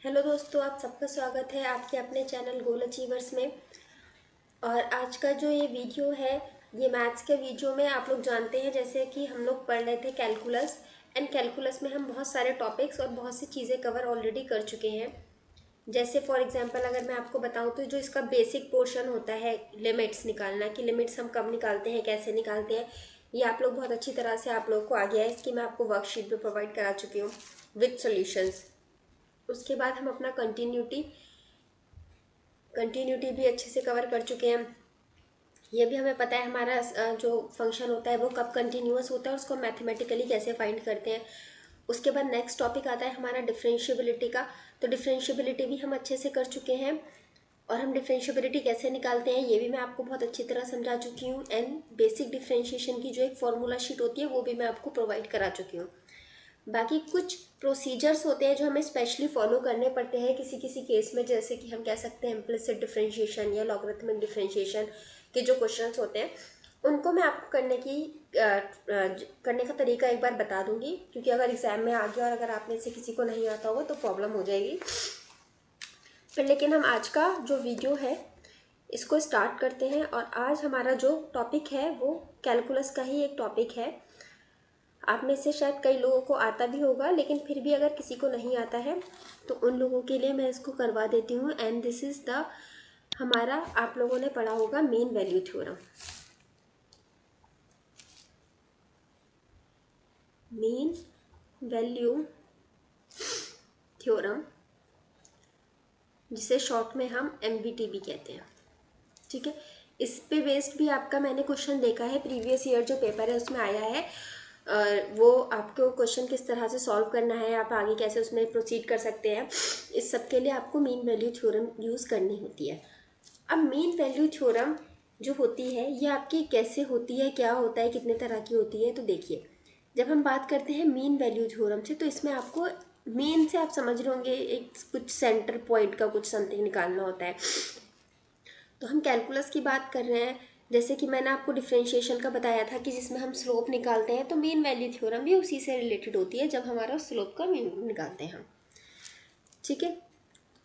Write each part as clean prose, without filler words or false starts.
Hello दोस्तों, आप सबका स्वागत है आपके अपने चैनल गोल अचीवर्स में। और आज का जो ये वीडियो है, ये मैथ्स के वीडियो में आप लोग जानते हैं जैसे कि हम लोग पढ़ रहे थे कैलकुलस। एंड कैलकुलस में हम बहुत सारे टॉपिक्स और बहुत सी चीज़ें कवर ऑलरेडी कर चुके हैं। जैसे फॉर एग्जांपल अगर मैं आपको बताऊं तो जो इसका बेसिक पोर्शन होता है लिमिट्स निकालना, कि लिमिट्स हम कब निकालते हैं, कैसे निकालते हैं, ये आप लोग बहुत अच्छी तरह से आप लोग को आ गया है। इसकी मैं आपको वर्कशीट भी प्रोवाइड करा चुकी हूँ विथ सॉल्यूशंस। उसके बाद हम अपना कंटिन्यूटी भी अच्छे से कवर कर चुके हैं। ये भी हमें पता है हमारा जो फंक्शन होता है वो कब कंटिन्यूअस होता है, उसको मैथमेटिकली कैसे फाइंड करते हैं। उसके बाद नेक्स्ट टॉपिक आता है हमारा डिफरेंशिएबिलिटी का। तो डिफरेंशिएबिलिटी भी हम अच्छे से कर चुके हैं, और हम डिफरेंशिएबिलिटी कैसे निकालते हैं ये भी मैं आपको बहुत अच्छी तरह समझा चुकी हूँ। एंड बेसिक डिफरेंशिएशन की जो एक फॉर्मूला शीट होती है वो भी मैं आपको प्रोवाइड करा चुकी हूँ। बाकी कुछ प्रोसीजर्स होते हैं जो हमें स्पेशली फॉलो करने पड़ते हैं किसी किसी केस में, जैसे कि हम कह सकते हैं इम्प्लिसिट डिफरेंशिएशन या लॉगरिथमिक डिफरेंशिएशन के जो क्वेश्चंस होते हैं, उनको मैं आपको करने का तरीका एक बार बता दूंगी, क्योंकि अगर एग्जाम में आ गया और अगर आप में से किसी को नहीं आता होगा तो प्रॉब्लम हो जाएगी फिर। लेकिन हम आज का जो वीडियो है इसको स्टार्ट करते हैं। और आज हमारा जो टॉपिक है वो कैलकुलस का ही एक टॉपिक है। आप में से शायद कई लोगों को आता भी होगा, लेकिन फिर भी अगर किसी को नहीं आता है तो उन लोगों के लिए मैं इसको करवा देती हूँ। एंड दिस इज़ द हमारा, आप लोगों ने पढ़ा होगा mean value theorem. Mean value theorem, जिसे शॉर्ट में हम MVT भी कहते हैं। ठीक है, इस पे बेस्ड भी आपका मैंने क्वेश्चन देखा है, प्रीवियस ईयर जो पेपर है उसमें आया है। वो आपको क्वेश्चन किस तरह से सॉल्व करना है, आप आगे कैसे उसमें प्रोसीड कर सकते हैं, इस सब के लिए आपको मीन वैल्यू थ्योरम यूज़ करनी होती है। अब मीन वैल्यू थ्योरम जो होती है ये आपकी कैसे होती है, क्या होता है, कितने तरह की होती है। तो देखिए, जब हम बात करते हैं मीन वैल्यू थ्योरम से, तो इसमें आपको मीन से आप समझ रहे होंगे एक कुछ सेंटर पॉइंट का कुछ समथिंग निकालना होता है। तो हम कैलकुलस की बात कर रहे हैं, जैसे कि मैंने आपको डिफरेंशिएशन का बताया था कि जिसमें हम स्लोप निकालते हैं, तो मीन वैल्यू थ्योरम भी उसी से रिलेटेड होती है जब हमारा स्लोप का मीन निकालते हैं हम। ठीक है,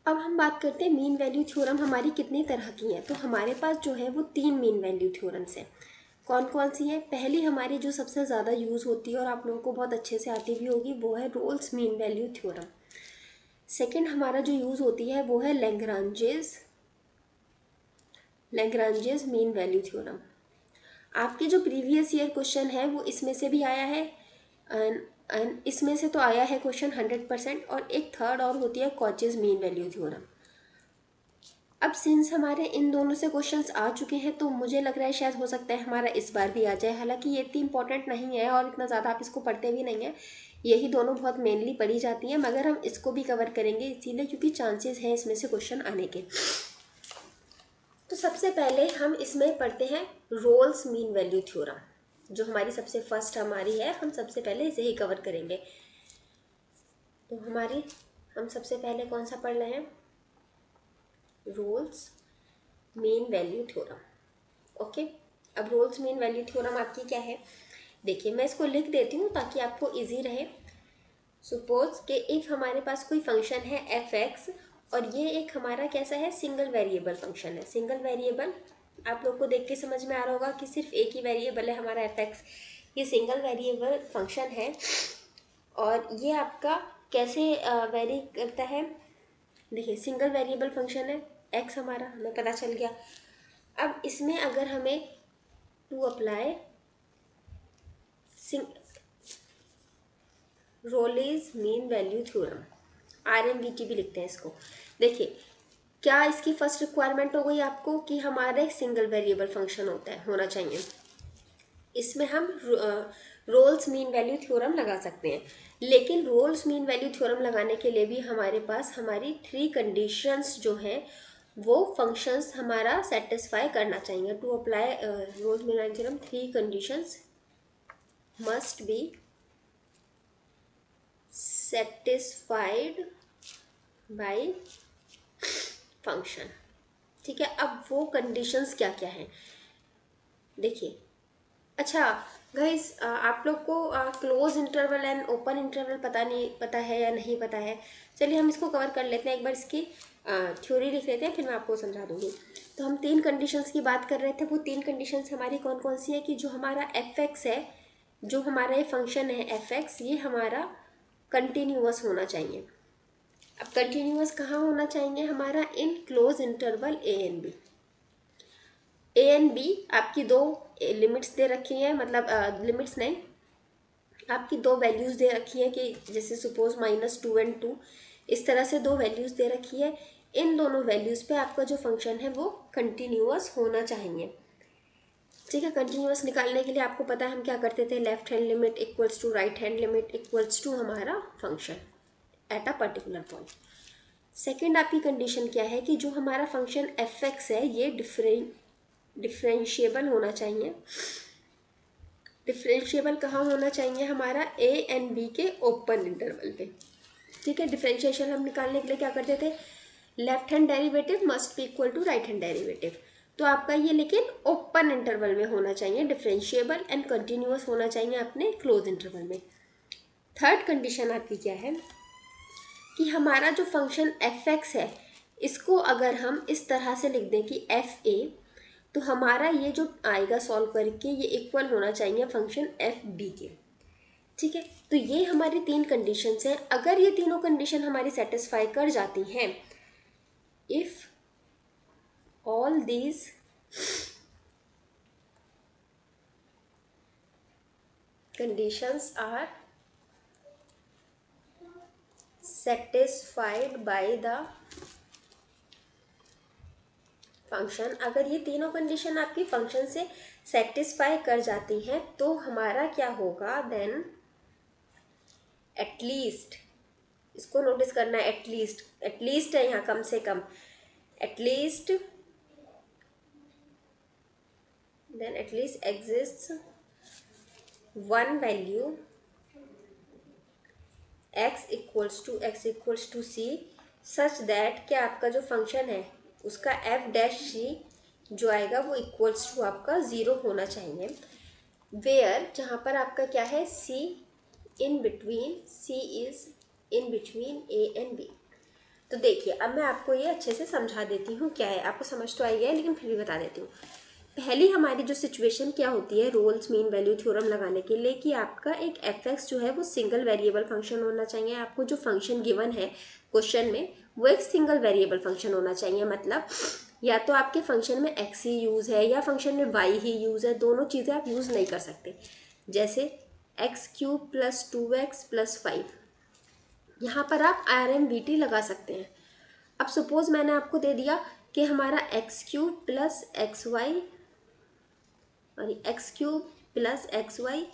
अब हम बात करते हैं मीन वैल्यू थ्योरम हमारी कितनी तरह की है। तो हमारे पास जो है वो 3 मीन वैल्यू थ्योरम्स है। कौन कौन सी है? पहली हमारी जो सबसे ज़्यादा यूज़ होती है और आप लोगों को बहुत अच्छे से आती भी होगी, वो है Rolle's mean value theorem. Second हमारा जो यूज़ होती है वो है लैग्रांजेस मीन वैल्यू थ्योरम। आपके जो प्रीवियस ईयर क्वेश्चन है वो इसमें से भी आया है, एंड इसमें से तो आया है क्वेश्चन 100%। और एक थर्ड और होती है कॉचेस मीन वैल्यू थ्योरम। अब सिंस हमारे इन दोनों से क्वेश्चंस आ चुके हैं तो मुझे लग रहा है शायद हो सकता है हमारा इस बार भी आ जाए। हालांकि ये इतनी इंपॉर्टेंट नहीं है और इतना ज़्यादा आप इसको पढ़ते भी नहीं है, यही दोनों बहुत मेनली पढ़ी जाती हैं, मगर हम इसको भी कवर करेंगे इसीलिए क्योंकि चांसेस हैं इसमें से क्वेश्चन आने के। तो सबसे पहले हम इसमें पढ़ते हैं रोल्स मीन वैल्यू थ्योरम, जो हमारी सबसे फर्स्ट हमारी है, हम सबसे पहले इसे ही कवर करेंगे। तो हम सबसे पहले कौन सा पढ़ रहे हैं? Rolle's mean value theorem. Okay, अब रोल्स मीन वैल्यू थ्योरम आपकी क्या है? देखिए, मैं इसको लिख देती हूँ ताकि आपको इजी रहे। सपोज कि एक हमारे पास कोई फंक्शन है f(x) और ये एक हमारा कैसा है? सिंगल वेरिएबल फंक्शन है। सिंगल वेरिएबल आप लोग को देख के समझ में आ रहा होगा कि सिर्फ एक ही वेरिएबल है हमारा f(x). ये सिंगल वेरिएबल फंक्शन है और ये आपका कैसे वेरी करता है? देखिए, सिंगल वेरिएबल फंक्शन है, x हमारा हमें पता चल गया। अब इसमें अगर हमें to apply Rolle's mean value theorem, RMVT भी लिखते हैं इसको। देखिए, क्या इसकी फर्स्ट रिक्वायरमेंट हो गई आपको कि हमारा एक सिंगल वेरिएबल फंक्शन होना चाहिए। इसमें हम रोल्स मीन वैल्यू थ्योरम लगा सकते हैं, लेकिन रोल्स मीन वैल्यू थ्योरम लगाने के लिए भी हमारे पास हमारी 3 कंडीशंस जो हैं वो फंक्शंस हमारा सेटिस्फाई करना चाहिए। To apply Rolle's mean value theorem 3 conditions must be satisfied by function. ठीक है, अब वो कंडीशंस क्या क्या हैं देखिए। अच्छा, गाइस आप लोग को close interval and open interval पता है या नहीं पता है। चलिए हम इसको कवर कर लेते हैं, एक बार इसकी थ्योरी लिख लेते हैं, फिर मैं आपको समझा दूंगी। तो हम 3 कंडीशंस की बात कर रहे थे, वो 3 कंडीशंस हमारी कौन कौन सी है कि जो हमारा एफ एक्स है, जो हमारा ये फंक्शन है एफ एक्स, ये हमारा कंटिन्यूअस होना चाहिए। अब कंटिन्यूअस कहाँ होना चाहिए हमारा, in closed interval a and b. A and b आपकी दो लिमिट्स दे रखी है, मतलब लिमिट्स नहीं, आपकी दो वैल्यूज़ दे रखी है कि जैसे सपोज -2 एंड 2, इस तरह से दो वैल्यूज़ दे रखी है। इन दोनों वैल्यूज़ पे आपका जो फंक्शन है वो कंटिन्यूअस होना चाहिए। ठीक है, कंटिन्यूअस निकालने के लिए आपको पता है हम क्या करते थे, left hand limit equals to right hand limit equals to हमारा function at a particular point. Second आपकी कंडीशन क्या है कि जो हमारा फंक्शन एफ एक्स है ये डिफरेंशिएबल होना चाहिए। डिफरेंशिएबल कहाँ होना चाहिए हमारा, ए एंड बी के ओपन इंटरवल पे। ठीक है, डिफरेंशिएशन हम निकालने के लिए क्या करते थे, left hand derivative must be equal to right hand derivative. तो आपका ये लेकिन ओपन इंटरवल में होना चाहिए, डिफरेंशिएबल एंड कंटिन्यूअस होना चाहिए अपने क्लोज इंटरवल में। थर्ड कंडीशन आपकी क्या है कि हमारा जो फंक्शन एफ एक्स है इसको अगर हम इस तरह से लिख दें कि एफ ए, तो हमारा ये जो आएगा सॉल्व करके ये इक्वल होना चाहिए फंक्शन एफ बी के। ठीक है, तो ये हमारी 3 कंडीशंस हैं। अगर ये तीनों कंडीशन हमारी सेटिस्फाई कर जाती हैं, if all these conditions are satisfied by the function, अगर ये तीनों कंडीशन आपकी फंक्शन से सेटिस्फाई कर जाती हैं तो हमारा क्या होगा, देन एटलीस्ट, इसको नोटिस करना है, एटलीस्ट है यहाँ कम से कम, at least then at least exist one value x equals to c such that क्या आपका जो फंक्शन है उसका f डैश सी जो आएगा वो इक्वल्स टू आपका 0 होना चाहिए, वेयर जहाँ पर आपका क्या है c is in between a and b। तो देखिए अब मैं आपको ये अच्छे से समझा देती हूँ क्या है, आपको समझ तो आई है लेकिन फिर भी बता देती हूँ। पहली हमारी जो सिचुएशन क्या होती है रोल्स मीन वैल्यू थ्योरम लगाने के लिए कि आपका एक एफ एक्स जो है वो सिंगल वेरिएबल फंक्शन होना चाहिए। आपको जो फंक्शन गिवन है क्वेश्चन में वो एक सिंगल वेरिएबल फंक्शन होना चाहिए, मतलब या तो आपके फंक्शन में एक्स ही यूज़ है या फंक्शन में वाई ही यूज़ है, दोनों चीज़ें आप यूज़ नहीं कर सकते। जैसे x cube plus 2x plus 5, यहाँ पर आप RMVT लगा सकते हैं। अब सपोज मैंने आपको दे दिया कि हमारा x cube plus x y और x cube plus x y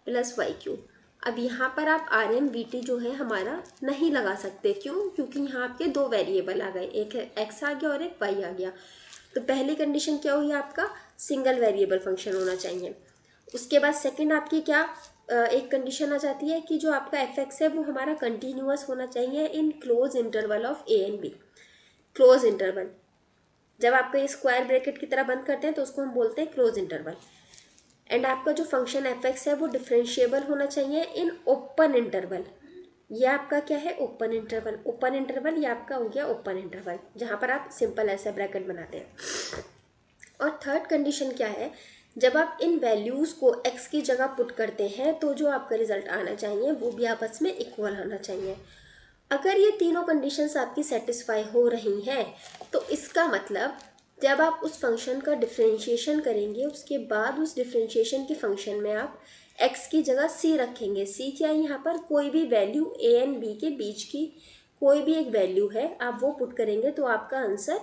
plus y cube. अब यहाँ पर आप RMVT जो है हमारा नहीं लगा सकते, क्यों, क्योंकि यहाँ आपके दो वेरिएबल आ गए, एक एक्स आ गया और एक वाई आ गया। तो पहली कंडीशन क्या हुई आपका, सिंगल वेरिएबल फंक्शन होना चाहिए। उसके बाद सेकंड आपकी क्या एक कंडीशन आ जाती है कि जो आपका एफ एक्स है वो हमारा कंटिन्यूअस होना चाहिए in closed interval of a and b. Closed interval जब आपका ये स्क्वायर ब्रैकेट की तरह बंद करते हैं तो उसको हम बोलते हैं क्लोज इंटरवल। एंड आपका जो फंक्शन एफ एक्स है वो डिफरेंशिएबल होना चाहिए इन ओपन इंटरवल। ये आपका क्या है, ओपन इंटरवल। ओपन इंटरवल ये आपका हो गया ओपन इंटरवल जहाँ पर आप सिंपल ऐसा ब्रैकेट बनाते हैं। और थर्ड कंडीशन क्या है, जब आप इन वैल्यूज़ को x की जगह पुट करते हैं तो जो आपका रिजल्ट आना चाहिए वो भी आपस में इक्वल होना चाहिए। अगर ये तीनों कंडीशंस आपकी सेटिस्फाई हो रही हैं तो इसका मतलब जब आप उस फंक्शन का डिफरेंशिएशन करेंगे उसके बाद उस डिफरेंशिएशन के फंक्शन में आप x की जगह c रखेंगे। c क्या है, यहाँ पर कोई भी वैल्यू a एंड b के बीच की कोई भी एक वैल्यू है आप वो पुट करेंगे तो आपका आंसर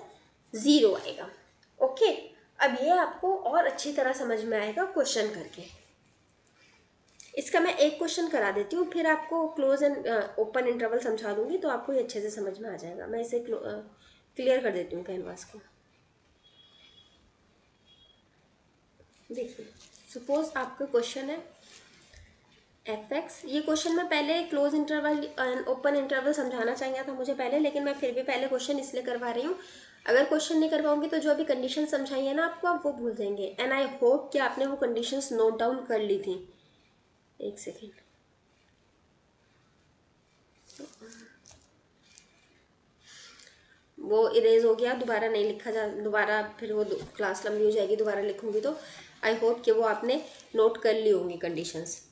0 आएगा। ओके, अब ये आपको और अच्छी तरह समझ में आएगा क्वेश्चन करके। इसका मैं एक क्वेश्चन करा देती हूँ फिर आपको क्लोज एंड ओपन इंटरवल समझा दूंगी तो आपको ये अच्छे से समझ में आ जाएगा। मैं इसे क्लियर कर देती हूँ कैनवास को। देखिए सपोज आपका क्वेश्चन है एफ एक्स। ये क्वेश्चन मैं पहले close interval and open interval समझाना चाहिए था मुझे पहले, लेकिन मैं फिर भी पहले क्वेश्चन इसलिए करवा रही हूँ। अगर क्वेश्चन नहीं करवाऊंगी तो जो अभी कंडीशन समझाई है ना आपको आप वो भूल जाएंगे। एंड आई होप कि आपने वो कंडीशंस नोट डाउन कर ली थी। एक सेकेंड, वो इरेज हो गया, दोबारा नहीं लिखा जा, दोबारा फिर वो क्लास लंबी हो जाएगी, दोबारा लिखूंगी तो आई होप कि वो आपने नोट कर ली होंगी कंडीशंस।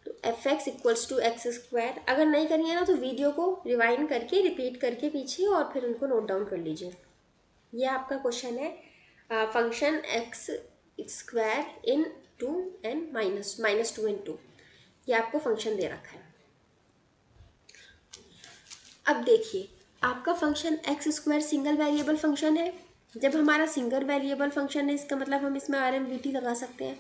तो f x equals to x square, अगर नहीं करिए ना तो वीडियो को रिवाइंड करके रिपीट करके पीछे और फिर उनको नोट डाउन कर लीजिए। ये आपका क्वेश्चन है, function x square in 2 and -2 ये आपको फंक्शन दे रखा है। अब देखिए, आपका function x square single variable function है। जब हमारा सिंगल वेरिएबल फंक्शन है, इसका मतलब हम इसमें RMVT लगा सकते हैं।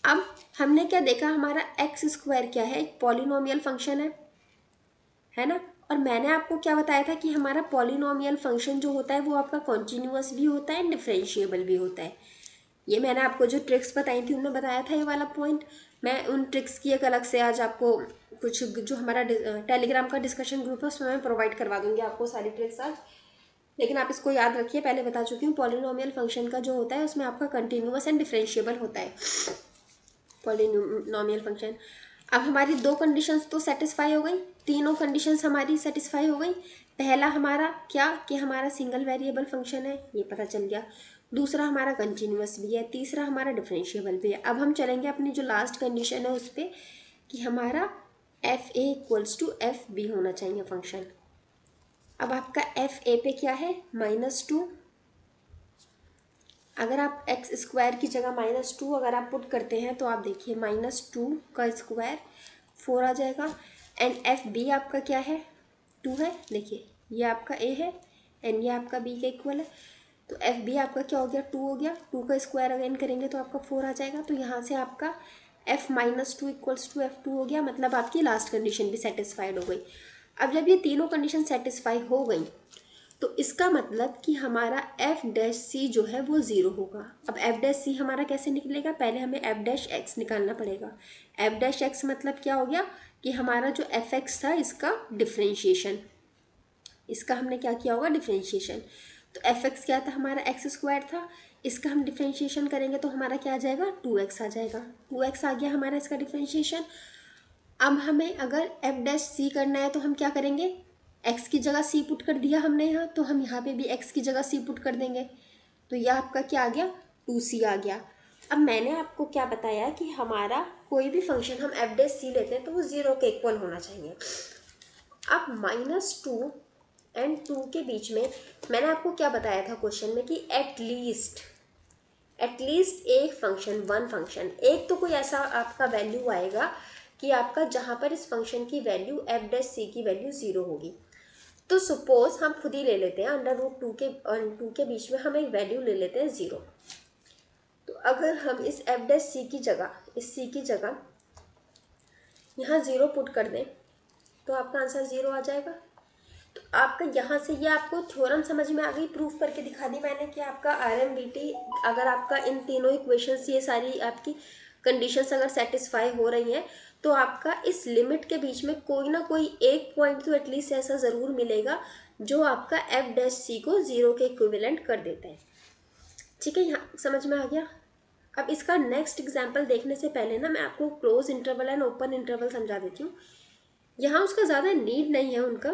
अब हमने क्या देखा, हमारा एक्स स्क्वायर क्या है, एक पॉलिनोमियल फंक्शन है ना। और मैंने आपको क्या बताया था कि हमारा पॉलिनोमियल फंक्शन जो होता है वो आपका कॉन्टिन्यूअस भी होता है, डिफरेंशिएबल भी होता है। ये मैंने आपको जो ट्रिक्स बताई थी उनमें बताया था ये वाला पॉइंट। मैं उन ट्रिक्स की एक अलग से आज आपको कुछ जो हमारा टेलीग्राम का डिस्कशन ग्रुप है उसमें मैं प्रोवाइड करवा दूंगी आपको सारी ट्रिक्स आज। लेकिन आप इसको याद रखिए, पहले बता चुकी हूँ, पॉलिनोमियल फंक्शन का जो होता है उसमें आपका कंटिन्यूअस एंड डिफरेंशिएबल होता है पॉलिनोमियल फंक्शन। अब हमारी दो कंडीशंस तो सेटिस्फाई हो गई, तीनों कंडीशंस हमारी सेटिस्फाई हो गई। पहला हमारा क्या कि हमारा सिंगल वेरिएबल फंक्शन है, ये पता चल गया। दूसरा हमारा कंटिन्यूअस भी है, तीसरा हमारा डिफरेंशिएबल भी है। अब हम चलेंगे अपनी जो लास्ट कंडीशन है उस पर कि हमारा f a equals to f b होना चाहिए फंक्शन। अब आपका एफ ए पे क्या है, -2। अगर आप एक्स स्क्वायर की जगह -2 अगर आप पुट करते हैं तो आप देखिए -2 का स्क्वायर 4 आ जाएगा। एंड एफ बी आपका क्या है, 2 है। देखिए ये आपका ए है एंड ये आपका बी के इक्वल है। तो एफ बी आपका क्या हो गया, 2 हो गया। 2 का स्क्वायर अगेन करेंगे तो आपका 4 आ जाएगा। तो यहाँ से आपका एफ -2 इक्वल्स टू F2 हो गया, मतलब आपकी लास्ट कंडीशन भी सेटिस्फाइड हो गई। अब जब ये तीनों कंडीशन सेटिस्फाई हो गई तो इसका मतलब कि हमारा एफ डैश सी जो है वो 0 होगा। अब एफ डैश सी हमारा कैसे निकलेगा, पहले हमें एफ डैश एक्स निकालना पड़ेगा। एफ डैश एक्स मतलब क्या हो गया कि हमारा जो एफ एक्स था इसका डिफ्रेंशिएशन, इसका हमने क्या किया होगा, डिफ्रेंशिएशन। तो एफ एक्स क्या था, हमारा एक्स स्क्वायर था, इसका हम डिफ्रेंशिएशन करेंगे तो हमारा क्या आ जाएगा, 2x आ जाएगा। 2x आ गया हमारा इसका डिफ्रेंशिएशन। अब हमें अगर एफ डैश सी करना है तो हम क्या करेंगे, एक्स की जगह सी पुट कर दिया हमने यहाँ, तो हम यहाँ पे भी एक्स की जगह सी पुट कर देंगे। तो यह आपका क्या आ गया, 2c आ गया। अब मैंने आपको क्या बताया कि हमारा कोई भी फंक्शन हम एफ डैश सी लेते हैं तो वो 0 के इक्वल होना चाहिए। अब -2 एंड 2 के बीच में मैंने आपको क्या बताया था क्वेश्चन में कि एटलीस्ट एक फंक्शन, वन फंक्शन, एक तो कोई ऐसा आपका वैल्यू आएगा कि आपका जहाँ पर इस फंक्शन की वैल्यू एफ डैश सी की वैल्यू 0 होगी। तो सपोज हम खुद ही ले लेते हैं √2 के बीच में हम एक वैल्यू ले लेते हैं 0। तो अगर हम इस एफ डैश सी की जगह, इस सी की जगह यहाँ 0 पुट कर दें तो आपका आंसर 0 आ जाएगा। तो आपका यहाँ से ये आपको थ्योरम समझ में आ गई, प्रूफ करके दिखा दी मैंने कि आपका RMVT अगर आपका इन तीनों इक्वेशंस, ये सारी आपकी कंडीशंस अगर सेटिस्फाई हो रही हैं तो आपका इस लिमिट के बीच में कोई ना कोई एक पॉइंट तो एटलीस्ट ऐसा ज़रूर मिलेगा जो आपका एफ डैश सी को 0 के इक्विवेलेंट कर देता है। ठीक है, यहाँ समझ में आ गया। अब इसका नेक्स्ट एग्जाम्पल देखने से पहले ना मैं आपको close interval and open interval समझा देती हूँ। यहाँ उसका ज़्यादा नीड नहीं है उनका,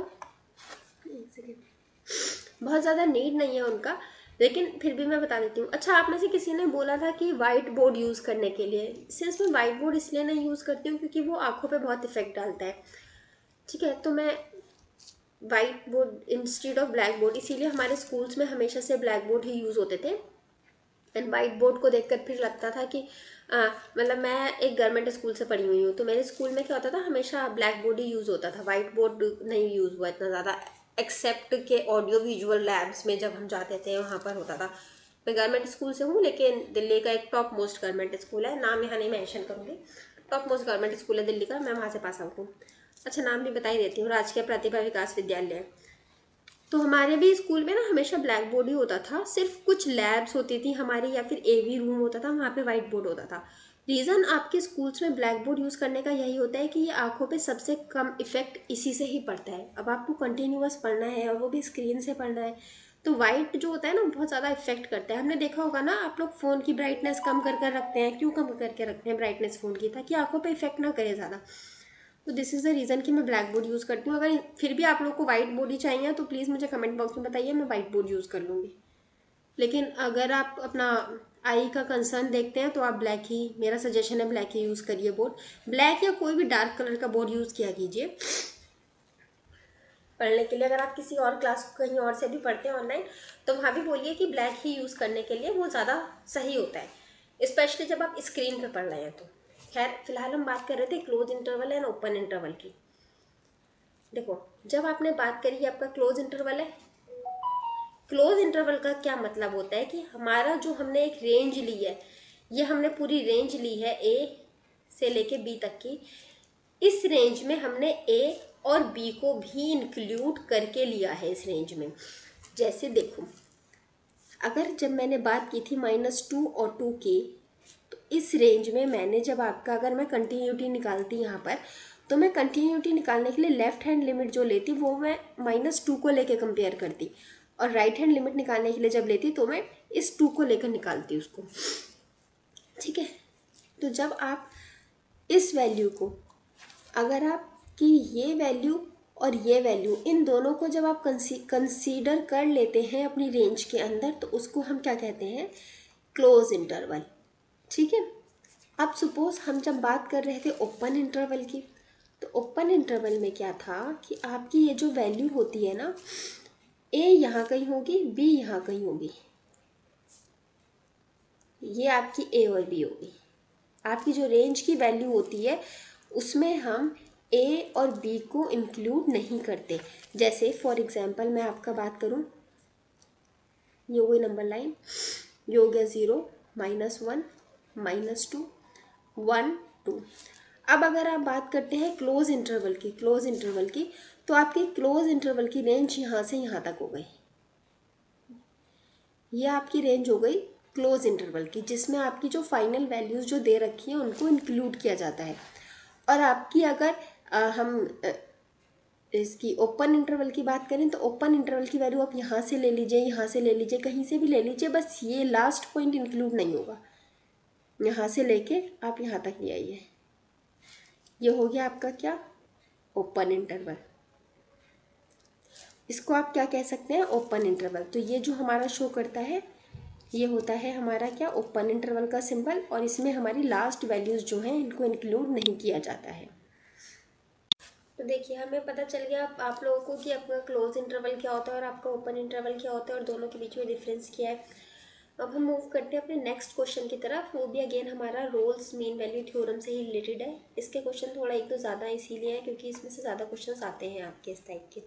बहुत ज़्यादा नीड नहीं है उनका, लेकिन फिर भी मैं बता देती हूँ। अच्छा, आप में से किसी ने बोला था कि वाइट बोर्ड यूज़ करने के लिए, सिंस मैं वाइट बोर्ड इसलिए नहीं यूज़ करती हूँ क्योंकि वो आँखों पे बहुत इफेक्ट डालता है। ठीक है, तो मैं white board instead of black board, इसीलिए हमारे स्कूल्स में हमेशा से ब्लैक बोर्ड ही यूज़ होते थे। एंड वाइट बोर्ड को देखकर फिर लगता था कि मतलब मैं एक गवर्नमेंट स्कूल से पढ़ी हुई हूँ, तो मेरे स्कूल में क्या होता था, हमेशा ब्लैक बोर्ड ही यूज़ होता था, वाइट बोर्ड नहीं यूज़ हुआ इतना ज़्यादा, एक्सेप्ट के ऑडियो विजुअल लैब्स में जब हम जाते थे वहाँ पर होता था। मैं गवर्नमेंट स्कूल से हूँ, लेकिन दिल्ली का एक टॉप मोस्ट गवर्नमेंट स्कूल है, नाम यहाँ नहीं मेंशन करूँगी, टॉप मोस्ट गवर्नमेंट स्कूल है दिल्ली का, मैं वहाँ से पास आउट हूँ। अच्छा, नाम भी बता ही देती हूँ, राजकीय प्रतिभा विकास विद्यालय। तो हमारे भी स्कूल में ना हमेशा ब्लैक बोर्ड ही होता था, सिर्फ कुछ लैब्स होती थी हमारी या फिर AV रूम होता था, वहाँ पे वाइट बोर्ड होता था। रीज़न आपके स्कूल्स में ब्लैक बोर्ड यूज़ करने का यही होता है कि ये आंखों पे सबसे कम इफेक्ट इसी से ही पड़ता है। अब आपको कंटिन्यूअस पढ़ना है और वो भी स्क्रीन से पढ़ना है, तो वाइट जो होता है ना बहुत ज़्यादा इफेक्ट करता है। हमने देखा होगा ना, आप लोग फ़ोन की ब्राइटनेस कम कर कर रखते हैं, क्यों कम करके रखते हैं ब्राइटनेस फ़ोन की, ताकि आंखों पे इफेक्ट ना करे ज़्यादा। तो दिस इज़ द रीज़न कि मैं ब्लैक बोर्ड यूज़ करती हूँ। अगर फिर भी आप लोग को वाइट बोर्ड ही चाहिए तो प्लीज़ मुझे कमेंट बॉक्स में बताइए, मैं वाइट बोर्ड यूज़ कर लूँगी। लेकिन अगर आप अपना आई का कंसर्न देखते हैं तो आप ब्लैक ही, मेरा सजेशन है ब्लैक ही यूज़ करिए बोर्ड। ब्लैक या कोई भी डार्क कलर का बोर्ड यूज़ किया कीजिए पढ़ने के लिए। अगर आप किसी और क्लास कहीं और से भी पढ़ते हैं ऑनलाइन तो वहाँ भी बोलिए कि ब्लैक ही यूज़ करने के लिए, वो ज़्यादा सही होता है, स्पेशली जब आप स्क्रीन पे पढ़ रहे हैं तो। खैर फिलहाल हम बात कर रहे थे close interval and open interval की। देखो, जब आपने बात करी आपका क्लोज इंटरवल है, क्लोज इंटरवल का क्या मतलब होता है कि हमारा जो हमने एक रेंज ली है, ये हमने पूरी रेंज ली है ए से लेके बी तक की। इस रेंज में हमने ए और बी को भी इंक्लूड करके लिया है इस रेंज में। जैसे देखो, अगर जब मैंने बात की थी -2 और 2 की, तो इस रेंज में मैंने जब आपका, अगर मैं कंटिन्यूटी निकालती यहाँ पर, तो मैं कंटिन्यूटी निकालने के लिए लेफ्ट हैंड लिमिट जो लेती वो मैं -2 को लेके कंपेयर करती, और राइट हैंड लिमिट निकालने के लिए जब लेती तो मैं इस 2 को लेकर निकालती उसको। ठीक है, तो जब आप इस वैल्यू को, अगर आपकी ये वैल्यू और ये वैल्यू, इन दोनों को जब आप कंसीडर कर लेते हैं अपनी रेंज के अंदर, तो उसको हम क्या कहते हैं, क्लोज इंटरवल। ठीक है, अब सपोज हम जब बात कर रहे थे ओपन इंटरवल की, तो ओपन इंटरवल में क्या था कि आपकी ये जो वैल्यू होती है ना, ए यहाँ कहीं होगी, बी यहाँ कहीं होगी, ये आपकी ए और बी होगी। आपकी जो रेंज की वैल्यू होती है उसमें हम ए और बी को इंक्लूड नहीं करते। जैसे फॉर एग्जांपल मैं आपका बात करूं, ये हो गई नंबर लाइन, ये हो गया 0, -1, -2, 1, 2। अब अगर आप बात करते हैं क्लोज इंटरवल की, क्लोज इंटरवल की, तो आपकी क्लोज इंटरवल की रेंज यहाँ से यहाँ तक हो गई। ये आपकी रेंज हो गई क्लोज इंटरवल की, जिसमें आपकी जो फाइनल वैल्यूज़ जो दे रखी हैं उनको इंक्लूड किया जाता है। और आपकी अगर इसकी ओपन इंटरवल की बात करें, तो ओपन इंटरवल की वैल्यू आप यहाँ से ले लीजिए, यहाँ से ले लीजिए, कहीं से भी ले लीजिए, बस ये लास्ट पॉइंट इंक्लूड नहीं होगा। यहाँ से लेके आप यहाँ तक ले आइए, ये हो गया आपका क्या, ओपन इंटरवल। इसको आप क्या कह सकते हैं, ओपन इंटरवल। तो ये जो हमारा शो करता है ये होता है हमारा क्या, ओपन इंटरवल का सिंबल, और इसमें हमारी लास्ट वैल्यूज़ जो हैं इनको इंक्लूड नहीं किया जाता है। तो देखिए, हमें पता चल गया आप लोगों को कि आपका क्लोज इंटरवल क्या होता है और आपका ओपन इंटरवल क्या होता है, और दोनों के बीच में डिफरेंस क्या है। अब हम मूव करते हैं अपने नेक्स्ट क्वेश्चन की तरफ। वो भी अगेन हमारा रोल्स मीन वैल्यू थ्योरम से ही रिलेटेड है। इसके क्वेश्चन थोड़ा एक तो ज़्यादा इसीलिए है क्योंकि इसमें से ज़्यादा क्वेश्चन आते हैं आपके इस टाइप के।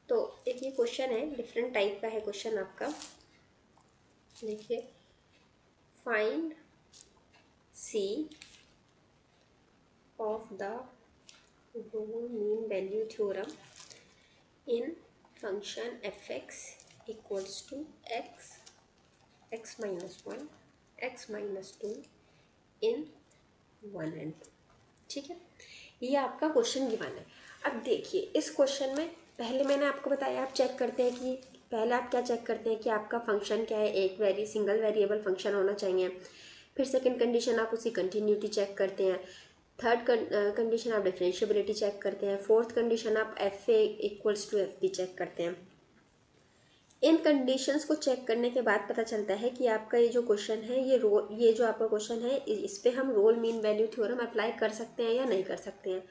तो एक ये क्वेश्चन है, डिफरेंट टाइप का है क्वेश्चन आपका। देखिए, find c of the Rolle mean value theorem in function fx equals to x, x minus 1, x minus 2 in 1 and 2। ठीक है, ये आपका क्वेश्चन गिवन है। अब देखिए, इस क्वेश्चन में पहले मैंने आपको बताया, आप चेक करते हैं कि पहले आप क्या चेक करते हैं कि आपका फंक्शन क्या है, एक सिंगल वेरिएबल फंक्शन होना चाहिए। फिर सेकंड कंडीशन आप उसकी कंटिन्यूटी चेक करते हैं। थर्ड कंडीशन आप डिफरेंशिएबिलिटी चेक करते हैं। फोर्थ कंडीशन आप f a equals to f b check करते हैं। इन कंडीशंस को चेक करने के बाद पता चलता है कि आपका ये जो क्वेश्चन है, ये जो आपका क्वेश्चन है, इस पे हम Rolle mean value theorem apply कर सकते हैं या नहीं कर सकते हैं।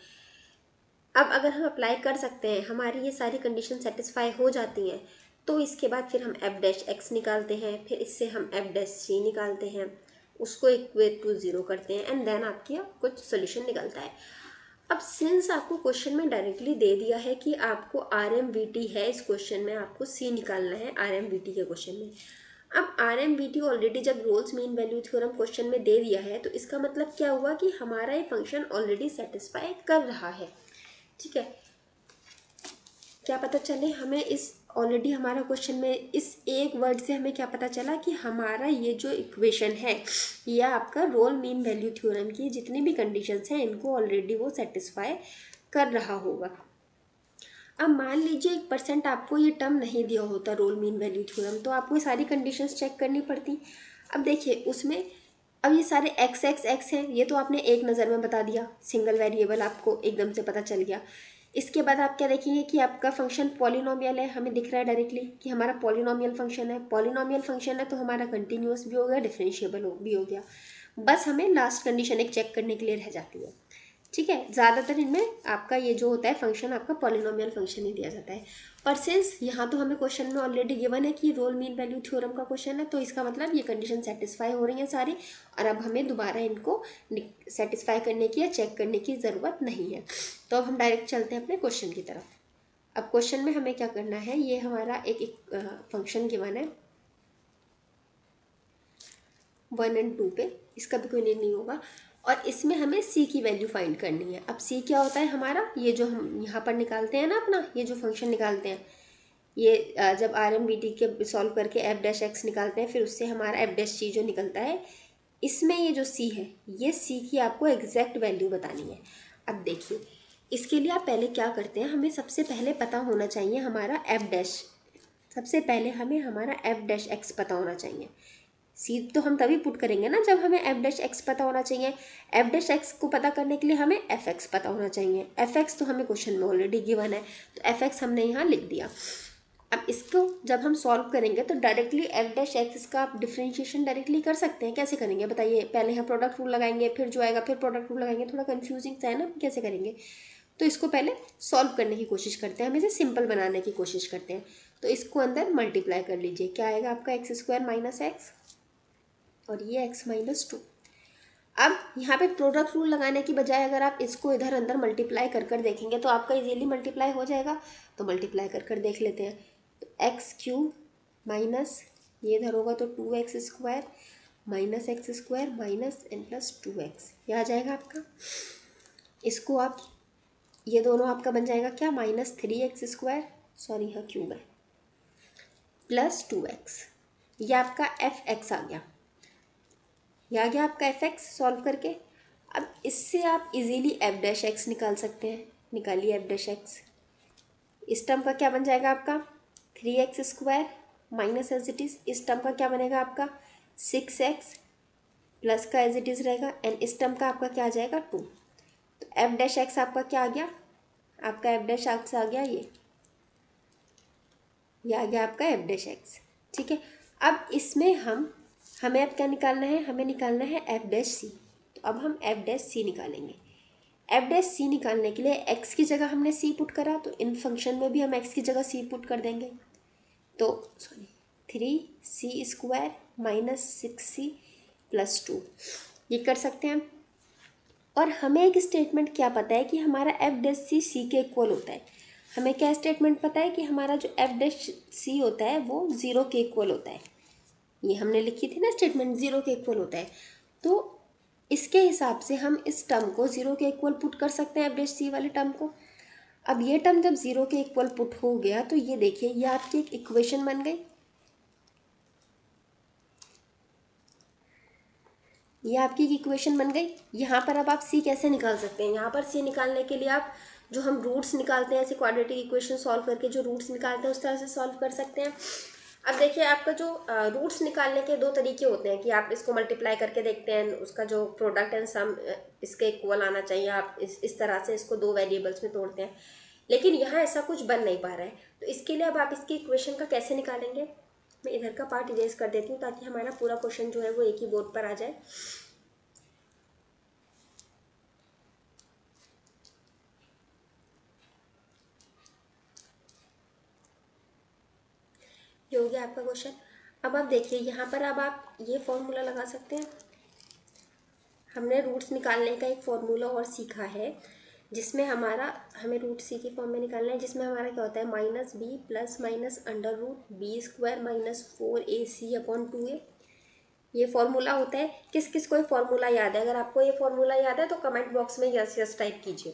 अब अगर हम अप्लाई कर सकते हैं, हमारी ये सारी कंडीशन सेटिस्फाई हो जाती हैं, तो इसके बाद फिर हम एफ डैश एक्स निकालते हैं, फिर इससे हम एफ डैश सी निकालते हैं, उसको इक्वेट टू 0 करते हैं, एंड देन आपकी कुछ सोल्यूशन निकलता है। अब सिंस आपको क्वेश्चन में डायरेक्टली दे दिया है कि आपको RMVT है, इस क्वेश्चन में आपको सी निकालना है RMVT के क्वेश्चन में। अब RMVT ऑलरेडी जब Rolle's mean value theorem question में दे दिया है, तो इसका मतलब क्या हुआ कि हमारा ये फंक्शन ऑलरेडी सेटिस्फाई कर रहा है। ठीक है, क्या पता चले हमें, इस ऑलरेडी हमारा क्वेश्चन में इस एक वर्ड से हमें क्या पता चला कि हमारा ये जो इक्वेशन है, ये आपका रोल मीन वैल्यू थ्योरम की जितनी भी कंडीशंस हैं इनको ऑलरेडी वो सेटिस्फाई कर रहा होगा। अब मान लीजिए 1% आपको ये टर्म नहीं दिया होता रोल मीन वैल्यू थ्योरम, तो आपको ये सारी कंडीशंस चेक करनी पड़ती। अब देखिए उसमें, अब ये सारे एक्स एक्स एक्स हैं, ये तो आपने एक नज़र में बता दिया, सिंगल वेरिएबल आपको एकदम से पता चल गया। इसके बाद आप क्या देखेंगे कि आपका फंक्शन पॉलिनोमियल है, हमें दिख रहा है डायरेक्टली कि हमारा पॉलिनोमियल फंक्शन है। पॉलिनोमियल फंक्शन है तो हमारा कंटिन्यूअस भी हो गया, डिफरेंशिएबल भी हो गया। बस हमें लास्ट कंडीशन एक चेक करने के लिए रह जाती है। ठीक है, ज़्यादातर इनमें आपका ये जो होता है फंक्शन, आपका पॉलिनोमियल फंक्शन ही दिया जाता है। पर सिंस यहाँ तो हमें क्वेश्चन में ऑलरेडी गिवन है कि रोल मीन वैल्यू थ्योरम का क्वेश्चन है, तो इसका मतलब ये कंडीशन सेटिस्फाई हो रही है सारी, और अब हमें दोबारा इनको सेटिस्फाई करने की या चेक करने की ज़रूरत नहीं है। तो अब हम डायरेक्ट चलते हैं अपने क्वेश्चन की तरफ। अब क्वेश्चन में हमें क्या करना है, ये हमारा एक फंक्शन गिवन है 1 और 2 पे, इसका भी कोई नीड नहीं होगा, और इसमें हमें c की वैल्यू फाइंड करनी है। अब c क्या होता है हमारा, ये जो हम यहाँ पर निकालते हैं ना अपना, ये जो फंक्शन निकालते हैं, ये जब RMBT के सॉल्व करके f' निकालते हैं, फिर उससे हमारा f' जो निकलता है, इसमें ये जो c है, ये c की आपको एग्जैक्ट वैल्यू बतानी है। अब देखिए इसके लिए आप पहले क्या करते हैं, हमें सबसे पहले पता होना चाहिए हमारा f', सबसे पहले हमें हमारा f' पता होना चाहिए। सी तो हम तभी पुट करेंगे ना जब हमें f' पता होना चाहिए। f' को पता करने के लिए हमें fx पता होना चाहिए। fx तो हमें क्वेश्चन में ऑलरेडी गिवन है, तो fx हमने यहाँ लिख दिया। अब इसको जब हम सॉल्व करेंगे तो डायरेक्टली f' का आप डिफ्रेंशिएशन डायरेक्टली कर सकते हैं। कैसे करेंगे बताइए, पहले हम प्रोडक्ट रूल लगाएंगे, फिर जो आएगा फिर प्रोडक्ट रूल लगाएंगे, थोड़ा कंफ्यूजिंग सा है ना, कैसे करेंगे। तो इसको पहले सॉल्व करने की कोशिश करते हैं, हम इसे सिंपल बनाने की कोशिश करते हैं। तो इसको अंदर मल्टीप्लाई कर लीजिए, क्या आएगा आपका x² - x, और ये x - 2। अब यहाँ पे प्रोडक्ट रूल लगाने की बजाय अगर आप इसको इधर अंदर मल्टीप्लाई कर कर देखेंगे तो आपका इजीली मल्टीप्लाई हो जाएगा। तो मल्टीप्लाई कर कर देख लेते हैं। तो x³ माइनस ये इधर होगा तो 2x² minus x² minus n+2x, ये आ जाएगा आपका। इसको आप, ये दोनों आपका बन जाएगा क्या, -3x², सॉरी हाँ क्यूब है, +2x, ये आपका fx आ गया। ये आ गया आपका fx सॉल्व करके। अब इससे आप इजीली f' निकाल सकते हैं, निकालिए f'। इस टर्म का क्या बन जाएगा आपका 3x² minus as it is, इस टर्म का क्या बनेगा आपका 6x प्लस का एज इट इज़ रहेगा, एंड इस टर्म का आपका क्या आ जाएगा 2। तो f' आपका क्या आ गया, आपका f' आ गया ये आ गया आपका f'। ठीक है, अब इसमें हमें अब क्या निकालना है, हमें निकालना है f'। तो अब हम f' निकालेंगे। f' निकालने के लिए x की जगह हमने c पुट करा, तो इन फंक्शन में भी हम x की जगह c पुट कर देंगे। तो sorry 3c² minus 6c plus 2, ये कर सकते हैं। और हमें एक स्टेटमेंट क्या पता है कि हमारा f' के इक्वल होता है। हमें क्या स्टेटमेंट पता है कि हमारा जो f' होता है वो 0 के इक्वल होता है। ये हमने लिखी थी ना स्टेटमेंट, 0 के इक्वल होता है। तो इसके हिसाब से हम इस टर्म को 0 के इक्वल पुट कर सकते हैं f' वाले टर्म को। अब ये टर्म जब 0 के इक्वल पुट हो गया तो ये देखिए ये आपकी एक इक्वेशन बन गई, ये आपकी इक्वेशन बन गई। यहाँ पर अब आप c कैसे निकाल सकते हैं, यहाँ पर c निकालने के लिए आप जो हम रूट्स निकालते हैं ऐसे क्वाड्रेटिक इक्वेशन सॉल्व करके जो रूट्स निकालते हैं उस तरह से सॉल्व कर सकते हैं। अब देखिए आपका जो रूट्स निकालने के दो तरीके होते हैं कि आप इसको मल्टीप्लाई करके देखते हैं, उसका जो प्रोडक्ट एंड सम इसके इक्वल आना चाहिए, आप इस तरह से इसको दो वेरिएबल्स में तोड़ते हैं। लेकिन यहाँ ऐसा कुछ बन नहीं पा रहा है, तो इसके लिए अब आप इसकी इक्वेशन का कैसे निकालेंगे। मैं इधर का पार्ट इरेज कर देती हूँ ताकि हमारा पूरा क्वेश्चन जो है वो एक ही बोर्ड पर आ जाए। ये हो गया आपका क्वेश्चन। अब आप देखिए यहाँ पर अब आप ये फॉर्मूला लगा सकते हैं। हमने रूट्स निकालने का एक फॉर्मूला और सीखा है जिसमें हमें रूट सी की फॉर्म में निकालना है, जिसमें हमारा क्या होता है -b plus minus √b² minus 4ac/2a। ये फॉर्मूला होता है। किस किस को ये फॉर्मूला याद है, अगर आपको ये फॉर्मूला याद है तो कमेंट बॉक्स में यस यस टाइप कीजिए।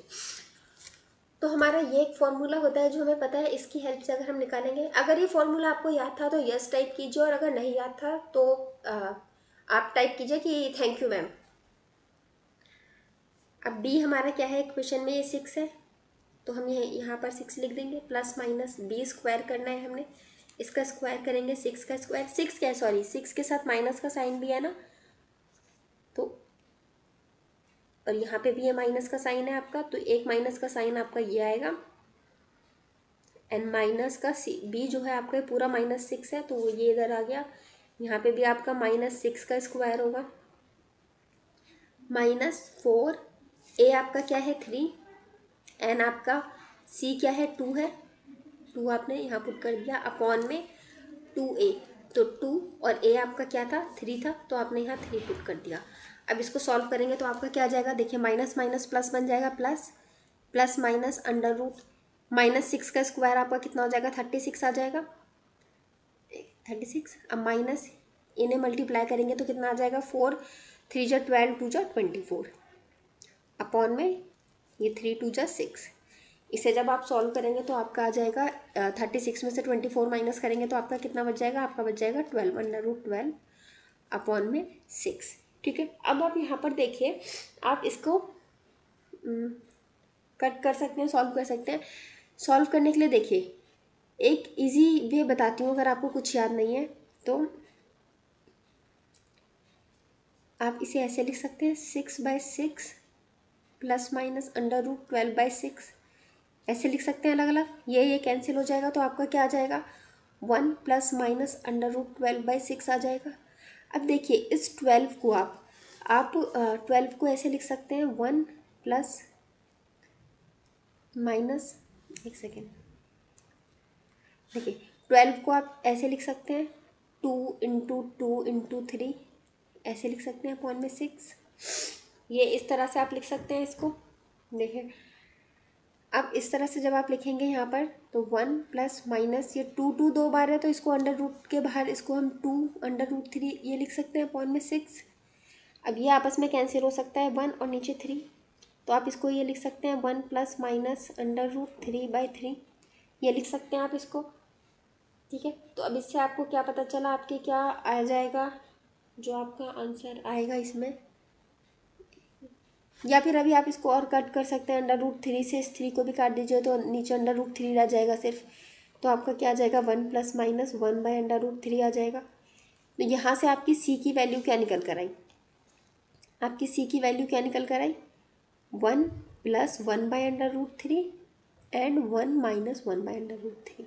तो हमारा ये एक फॉर्मूला होता है जो हमें पता है, इसकी हेल्प से अगर हम निकालेंगे। अगर ये फॉर्मूला आपको याद था तो यस टाइप कीजिए, और अगर नहीं याद था तो आप टाइप कीजिए कि थैंक यू मैम। अब बी हमारा क्या है इक्वेशन में, ये 6 है, तो हम यहाँ पर 6 लिख देंगे, प्लस माइनस b स्क्वायर करना है हमने, इसका स्क्वायर करेंगे 6 का स्क्वायर, 6 क्या सॉरी 6 के साथ माइनस का साइन भी है ना, तो और यहाँ पे भी ये माइनस का साइन है आपका, तो एक माइनस का साइन आपका ये आएगा, एंड माइनस का b जो है आपका पूरा -6 है तो वो ये इधर आ गया, यहाँ पे भी आपका -6 का स्क्वायर होगा, -4, a आपका क्या है 3, एन आपका c क्या है 2 है, 2 आपने यहाँ पुट कर दिया अपॉन में 2a, तो 2 और a आपका क्या था 3 था, तो आपने यहाँ 3 पुट कर दिया। अब इसको सॉल्व करेंगे तो आपका क्या आ जाएगा, देखिए माइनस माइनस प्लस बन जाएगा, plus plus minus under root -6 का स्क्वायर आपका कितना हो जाएगा 36 आ जाएगा, 36। अब माइनस इन्हें मल्टीप्लाई करेंगे तो कितना आ जाएगा 4, 3 जा 12, 2 जा 24 अपॉन में ये 3 2 जा 6। इसे जब आप सॉल्व करेंगे तो आपका आ जाएगा 36 में से 24 माइनस करेंगे तो आपका कितना बच जाएगा, आपका बच जाएगा 12 अंडर रूट 12 अपॉन में 6। ठीक है, अब आप यहाँ पर देखिए, आप इसको कट कर सकते हैं, सॉल्व कर सकते हैं। सॉल्व करने के लिए देखिए एक इजी वे बताती हूँ, अगर आपको कुछ याद नहीं है तो आप इसे ऐसे लिख सकते हैं 6/6 प्लस माइनस अंडर रूट 12/6, ऐसे लिख सकते हैं अलग अलग, ये कैंसिल हो जाएगा तो आपका क्या आ जाएगा 1 प्लस माइनस अंडर रूट 12/6 आ जाएगा। अब देखिए इस 12 को आप 12 को ऐसे लिख सकते हैं 1 प्लस माइनस, एक सेकेंड, देखिए 12 को आप ऐसे लिख सकते हैं 2 × 2 × 3 ऐसे लिख सकते हैं अपॉन में 6, ये इस तरह से आप लिख सकते हैं इसको। देखिए अब इस तरह से जब आप लिखेंगे यहाँ पर तो 1 प्लस माइनस ये 2 दो बार है तो इसको अंडर रूट के बाहर इसको हम 2 √3 ये लिख सकते हैं अपॉन में 6। अब ये आपस में कैंसिल हो सकता है 1 और नीचे 3, तो आप इसको ये लिख सकते हैं 1 प्लस माइनस अंडर रूट 3/3 ये लिख सकते हैं आप इसको। ठीक है, तो अब इससे आपको क्या पता चला, आपके क्या आ जाएगा, जो आपका आंसर आएगा इसमें, या फिर अभी आप इसको और कट कर सकते हैं, अंडर रूट 3 से इस 3 को भी काट दीजिए तो नीचे अंडर रूट 3 रह जाएगा सिर्फ, तो आपका क्या आ जाएगा 1 प्लस माइनस 1/√3 आ जाएगा। तो यहाँ से आपकी सी की वैल्यू क्या निकल कर आई, आपकी सी की वैल्यू क्या निकल कर आई 1 प्लस 1/√3 एंड 1 माइनस 1/√3।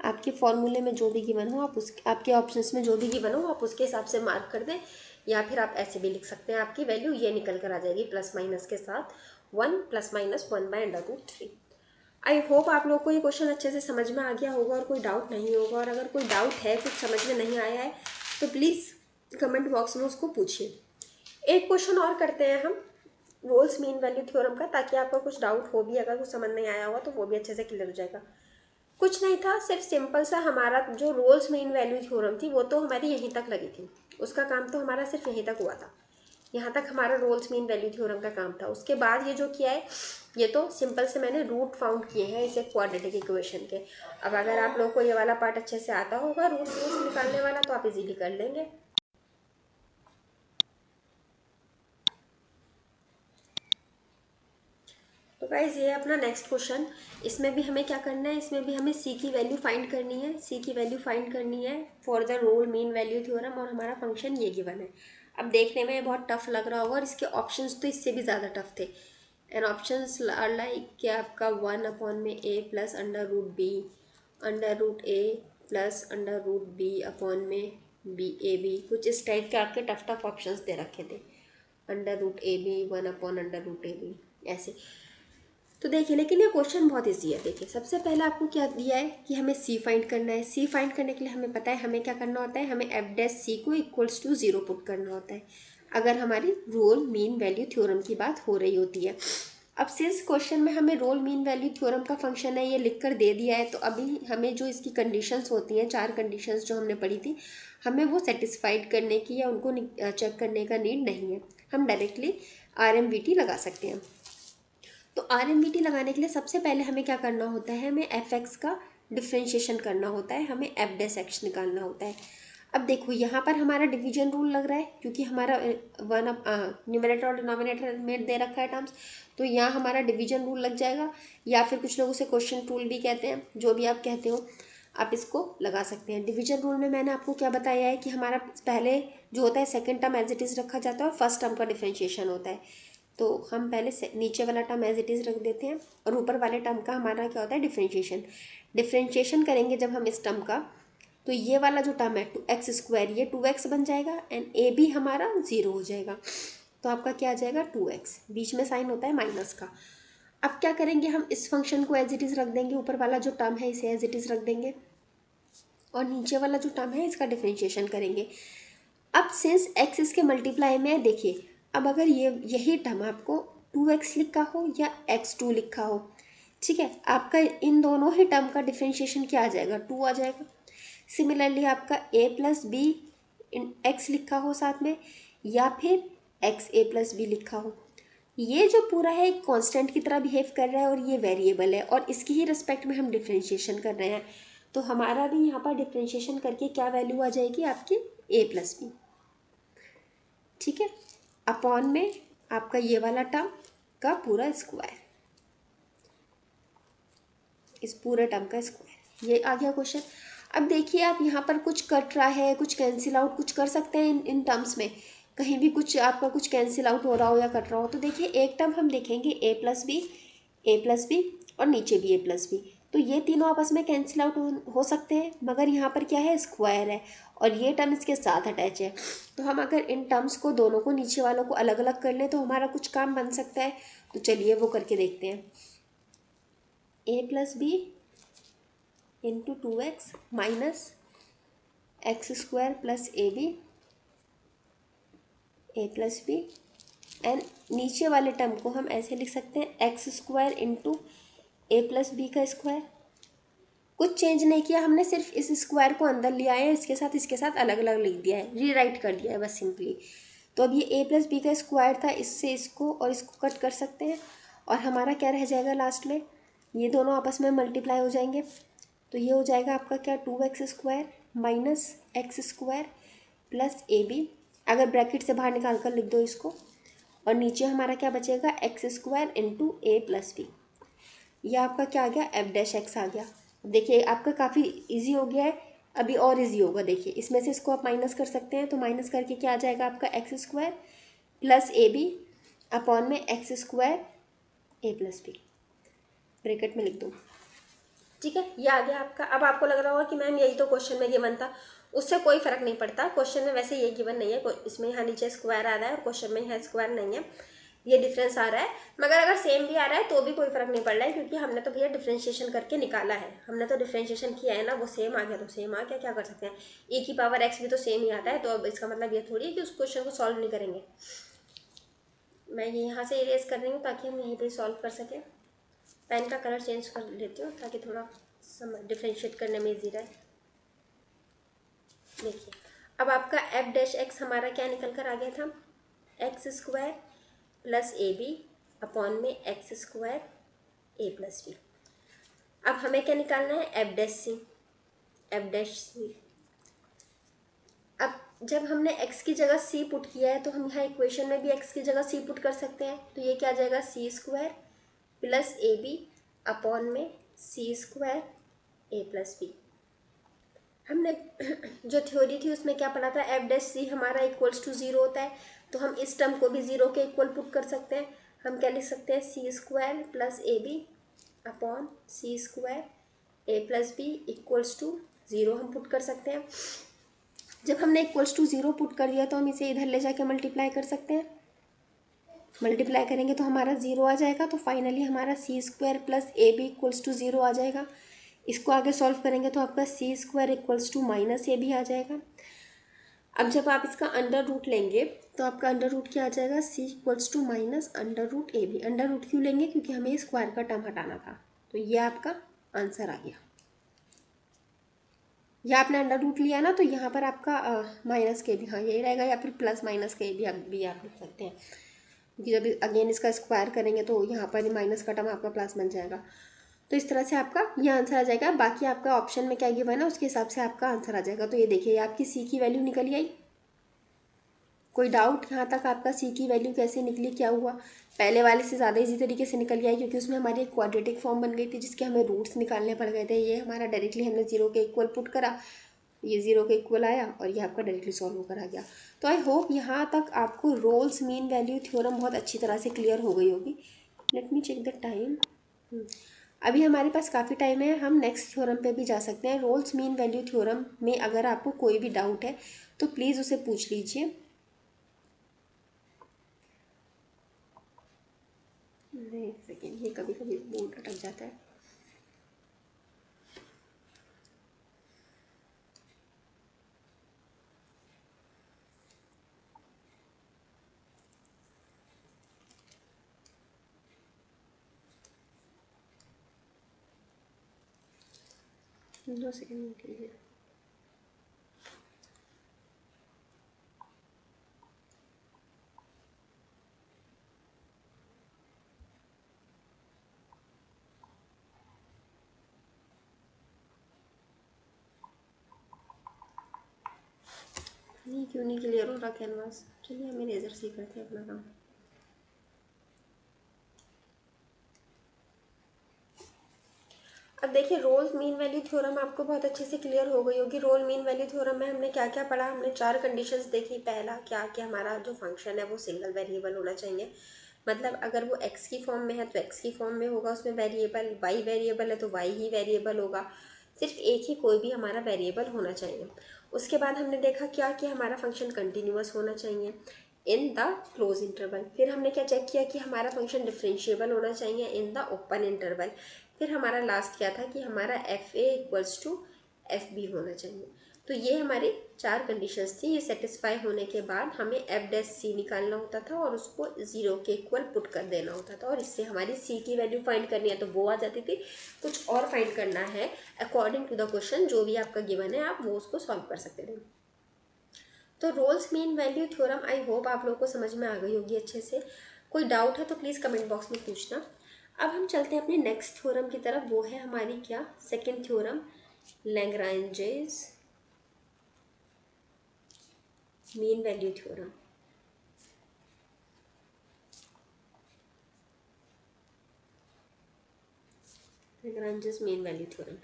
आपके फॉर्मूले में जो भी गिवन हो आप आपके ऑप्शंस में जो भी गिवन हो आप उसके हिसाब से मार्क कर दें, या फिर आप ऐसे भी लिख सकते हैं, आपकी वैल्यू ये निकल कर आ जाएगी प्लस माइनस के साथ 1 प्लस माइनस 1/√3। आई होप आप लोग को ये क्वेश्चन अच्छे से समझ में आ गया होगा और कोई डाउट नहीं होगा, और अगर कोई डाउट है, कुछ समझ में नहीं आया है तो प्लीज़ कमेंट बॉक्स में उसको पूछिए। एक क्वेश्चन और करते हैं हम रोल्स मीन वैल्यू थ्योरम का, ताकि आपका कुछ डाउट हो भी, अगर कुछ समझ नहीं आया होगा तो वो भी अच्छे से क्लियर हो जाएगा। कुछ नहीं था, सिर्फ सिंपल सा हमारा जो रोल्स मीन वैल्यू थ्योरम थी वो तो हमारी यहीं तक लगी थी, उसका काम तो हमारा सिर्फ यहीं तक हुआ था, यहाँ तक हमारा रोल्स मीन वैल्यू थ्योरम का काम था। उसके बाद ये जो किया है ये तो सिंपल से मैंने रूट फाउंड किए हैं इसे क्वाड्रेटिक इक्वेशन के। अब अगर आप लोग को ये वाला पार्ट अच्छे से आता होगा रूट निकालने वाला तो आप इजीली कर लेंगे। तो गाइज ये अपना नेक्स्ट क्वेश्चन, इसमें भी हमें क्या करना है, इसमें भी हमें सी की वैल्यू फाइंड करनी है, सी की वैल्यू फाइंड करनी है for the Rolle mean value theorem, और हमारा फंक्शन ये गिवन है। अब देखने में बहुत टफ लग रहा होगा और इसके ऑप्शंस तो इससे भी ज़्यादा टफ थे, एंड ऑप्शंस आर लाइक कि आपका 1 अपॉन में a plus under root a plus under root b upon में b कुछ इस टाइप के आपके टफ टफ ऑप्शंस दे रखे थे, under root 1 upon under root ऐसे। तो देखिए लेकिन ये क्वेश्चन बहुत इजी है। देखिए सबसे पहले आपको क्या दिया है कि हमें सी फाइंड करना है, सी फाइंड करने के लिए हमें पता है हमें क्या करना होता है, हमें एफ डैश सी को इक्वल्स टू 0 पुट करना होता है अगर हमारी रोल मीन वैल्यू थ्योरम की बात हो रही होती है। अब सिंस क्वेश्चन में हमें रोल मीन वैल्यू थ्योरम का फंक्शन है ये लिख कर दे दिया है, तो अभी हमें जो इसकी कंडीशंस होती हैं 4 कंडीशंस जो हमने पढ़ी थी, हमें वो सेटिस्फाइड करने की या उनको चेक करने का नीड नहीं है, हम डायरेक्टली RMVT लगा सकते हैं। तो RMVT लगाने के लिए सबसे पहले हमें क्या करना होता है, हमें fx का डिफ्रेंशिएशन करना होता है, हमें f डैश x निकालना होता है। अब देखो यहाँ पर हमारा डिवीजन रूल लग रहा है, क्योंकि हमारा वन न्यूमरेटर और डिनोमिनेटर में दे रखा है टर्म्स, तो यहाँ हमारा डिवीजन रूल लग जाएगा, या फिर कुछ लोग उसे क्वेश्चन रूल भी कहते हैं, जो भी आप कहते हो आप इसको लगा सकते हैं। डिवीजन रूल में मैंने आपको क्या बताया है कि हमारा पहले जो होता है second term as it is रखा जाता है और फर्स्ट टर्म का डिफ्रेंशिएशन होता है। तो हम पहले नीचे वाला टर्म एज इट इज़ रख देते हैं और ऊपर वाले टर्म का हमारा क्या होता है डिफ्रेंशिएशन। डिफ्रेंशिएशन करेंगे जब हम इस टर्म का, तो ये वाला जो टर्म है 2x², ये 2x बन जाएगा एंड ए भी हमारा 0 हो जाएगा। तो आपका क्या आ जाएगा 2x, बीच में साइन होता है माइनस का। अब क्या करेंगे, हम इस फंक्शन को एज इट इज़ रख देंगे, ऊपर वाला जो टर्म है इसे एज इट इज़ रख देंगे और नीचे वाला जो टर्म है इसका डिफ्रेंशिएशन करेंगे। अब सिंस x इसके मल्टीप्लाई में है, देखिए अब अगर यही टर्म आपको 2x लिखा हो या x2 लिखा हो, ठीक है, आपका इन दोनों ही टर्म का डिफ्रेंशिएशन क्या आ जाएगा 2 आ जाएगा। सिमिलरली आपका a+b x लिखा हो साथ में, या फिर xa+b लिखा हो, ये जो पूरा है एक कांस्टेंट की तरह बिहेव कर रहा है और ये वेरिएबल है और इसकी ही रिस्पेक्ट में हम डिफ्रेंशिएशन कर रहे हैं। तो हमारा भी यहाँ पर डिफ्रेंशिएशन करके क्या वैल्यू आ जाएगी आपकी a+b, ठीक है, अपॉन में आपका ये वाला टर्म का पूरा स्क्वायर, इस पूरे टर्म का स्क्वायर, ये आ गया क्वेश्चन। अब देखिए आप यहाँ पर कुछ कट रहा है, कुछ कैंसिल आउट कुछ कर सकते हैं इन टर्म्स में, कहीं भी कुछ आपका कुछ कैंसिल आउट हो रहा हो या कट रहा हो, तो देखिए एक टर्म हम देखेंगे a+b और नीचे भी a+b, तो ये तीनों आपस में कैंसिल आउट हो सकते हैं, मगर यहाँ पर क्या है स्क्वायर है और ये टर्म इसके साथ अटैच है। तो हम अगर इन टर्म्स को दोनों को नीचे वालों को अलग अलग कर लें तो हमारा कुछ काम बन सकता है। तो चलिए वो करके देखते हैं। a+b into 2x minus x² plus a+b and नीचे वाले टर्म को हम ऐसे लिख सकते हैं x² इंटू a+b का स्क्वायर। कुछ चेंज नहीं किया हमने, सिर्फ इस स्क्वायर को अंदर ले आए हैं, इसके साथ अलग अलग लिख दिया है, रीराइट कर दिया है बस सिंपली। तो अब ये a+b का स्क्वायर था, इससे इसको और इसको कट कर सकते हैं और हमारा क्या रह जाएगा लास्ट में, ये दोनों आपस में मल्टीप्लाई हो जाएंगे। तो ये हो जाएगा आपका क्या 2x² minus x² plus ab, अगर ब्रैकेट से बाहर निकाल कर लिख दो इसको, और नीचे हमारा क्या बचेगा x² इंटू a+b। यह आपका क्या आ गया f'(x) आ गया। देखिए आपका काफ़ी इजी हो गया है, अभी और इजी होगा। देखिए इसमें से इसको आप माइनस कर सकते हैं, तो माइनस करके क्या आ जाएगा आपका x² प्लस ab अपॉन में x² a+b, ब्रैकेट में लिख दो, ठीक है, ये आ गया आपका। अब आपको लग रहा होगा कि मैम यही तो क्वेश्चन में गिवन था, उससे कोई फर्क नहीं पड़ता, क्वेश्चन में वैसे ये गिवन नहीं है, इसमें यहाँ नीचे स्क्वायर आ रहा है और क्वेश्चन में यहाँ स्क्वायर नहीं है, ये डिफरेंस आ रहा है। मगर अगर सेम भी आ रहा है तो भी कोई फर्क नहीं पड़ रहा है, क्योंकि हमने तो भैया डिफ्रेंशिएशन करके निकाला है, हमने तो डिफ्रेंशिएशन किया है ना, वो सेम आ गया तो सेम आ गया, क्या कर सकते हैं, e⁻x भी तो सेम ही आता है, तो अब इसका मतलब ये थोड़ी है कि उस क्वेश्चन को सॉल्व नहीं करेंगे। मैं ये यहाँ से इरेज कर रही हूँ ताकि हम यहीं पर सॉल्व कर सकें। पेन का कलर चेंज कर लेती हूँ ताकि थोड़ा डिफ्रेंशिएट करने में ईजी रहे। देखिए अब आपका f'(x) हमारा क्या निकल कर आ गया था, x² प्लस ab अपॉन में x² a+b। अब हमें क्या निकालना है f'(c). अब जब हमने x की जगह c पुट किया है तो हम यहाँ इक्वेशन में भी x की जगह c पुट कर सकते हैं, तो ये क्या आ जाएगा c² प्लस ab अपॉन में c² a+b। हमने जो थ्योरी थी उसमें क्या पढ़ा था, f'(c) हमारा इक्वल्स टू 0 होता है, तो हम इस टर्म को भी 0 के इक्वल पुट कर सकते हैं। हम क्या लिख सकते हैं, c² plus ab upon c² a+b equals to 0 हम पुट कर सकते हैं। जब हमने इक्वल्स टू 0 पुट कर दिया तो हम इसे इधर ले जाके मल्टीप्लाई कर सकते हैं, मल्टीप्लाई करेंगे तो हमारा 0 आ जाएगा, तो फाइनली हमारा c² plus ab equals to 0 आ जाएगा। इसको आगे सॉल्व करेंगे तो आपका c² equals to minus ab आ जाएगा। अब जब आप इसका अंडर रूट लेंगे तो आपका अंडर रूट क्या आ जाएगा, c equals to minus under root ab। Under root क्यों लेंगे, क्योंकि हमें स्क्वायर का टर्म हटाना था, तो ये आपका आंसर आ गया। या आपने अंडर रूट लिया ना, तो यहाँ पर आपका माइनस के भी, हाँ यही रहेगा, या फिर प्लस माइनस के भी आप लिख सकते हैं, क्योंकि जब अगेन इसका स्क्वायर करेंगे तो यहाँ पर माइनस का टर्म आपका प्लस बन जाएगा। तो इस तरह से आपका ये आंसर आ जाएगा। बाकी आपका ऑप्शन में क्या गिवन है उसके हिसाब से आपका आंसर आ जाएगा। तो ये देखिए आपकी सी की वैल्यू निकल आई। कोई डाउट यहाँ तक? आपका सी की वैल्यू कैसे निकली, क्या हुआ? पहले वाले से ज़्यादा इजी तरीके से निकल गया क्योंकि उसमें हमारी एक क्वाड्रेटिक फॉर्म बन गई थी जिसके हमें रूट्स निकालने पड़ गए थे। ये हमारा डायरेक्टली हमने जीरो के इक्वल पुट करा, ये जीरो के इक्वल आया और ये आपका डायरेक्टली सॉल्व होकर आ गया। तो आई होप यहाँ तक आपको रोल्स मीन वैल्यू थ्योरम बहुत अच्छी तरह से क्लियर हो गई होगी। Let me check the time. अभी हमारे पास काफ़ी टाइम है, हम नेक्स्ट थ्योरम पे भी जा सकते हैं। रोल्स मीन वैल्यू थ्योरम में अगर आपको कोई भी डाउट है तो प्लीज़ उसे पूछ लीजिए। नहीं सेकेंड, ये कभी कभी बोर्ड अटक जाता है। दो सेकेंड कीजिए। नहीं क्यों नहीं क्लियर हो रहा कैनवास? चलिए हम इरेजर से करते हैं अपना काम। अब देखिए रोल्स मीन वैल्यू थ्योरम आपको बहुत अच्छे से क्लियर हो गई होगी। रोल मीन वैल्यू थ्योरम में हमने क्या क्या पढ़ा? हमने चार कंडीशंस देखी। पहला क्या कि हमारा जो फंक्शन है वो सिंगल वेरिएबल होना चाहिए, मतलब अगर वो एक्स की फॉर्म में है तो एक्स की फॉर्म में होगा उसमें वेरिएबल, वाई वेरिएबल है तो वाई ही वेरिएबल होगा, सिर्फ एक ही कोई भी हमारा वेरिएबल होना चाहिए। उसके बाद हमने देखा क्या कि हमारा फंक्शन कंटिन्यूअस होना चाहिए इन द क्लोज इंटरवल। फिर हमने क्या चेक किया कि हमारा फंक्शन डिफरेंशिएबल होना चाहिए इन द ओपन इंटरवल। फिर हमारा लास्ट क्या था कि हमारा f a equals to f b होना चाहिए। तो ये हमारी चार कंडीशंस थी। ये सेटिस्फाई होने के बाद हमें एफ डैश सी निकालना होता था और उसको जीरो के इक्वल पुट कर देना होता था और इससे हमारी सी की वैल्यू फाइंड करनी है तो वो आ जाती थी। कुछ और फाइंड करना है अकॉर्डिंग टू द क्वेश्चन जो भी आपका गिवन है आप वो उसको सॉल्व कर सकते थे। तो Rolle's mean value theorem I hope आप लोगों को समझ में आ गई होगी अच्छे से। कोई डाउट है तो प्लीज़ कमेंट बॉक्स में पूछना। अब हम चलते हैं अपने नेक्स्ट थ्योरम की तरफ। वो है हमारी क्या? Second theorem, Lagrange's mean value theorem. Lagrange's mean value theorem,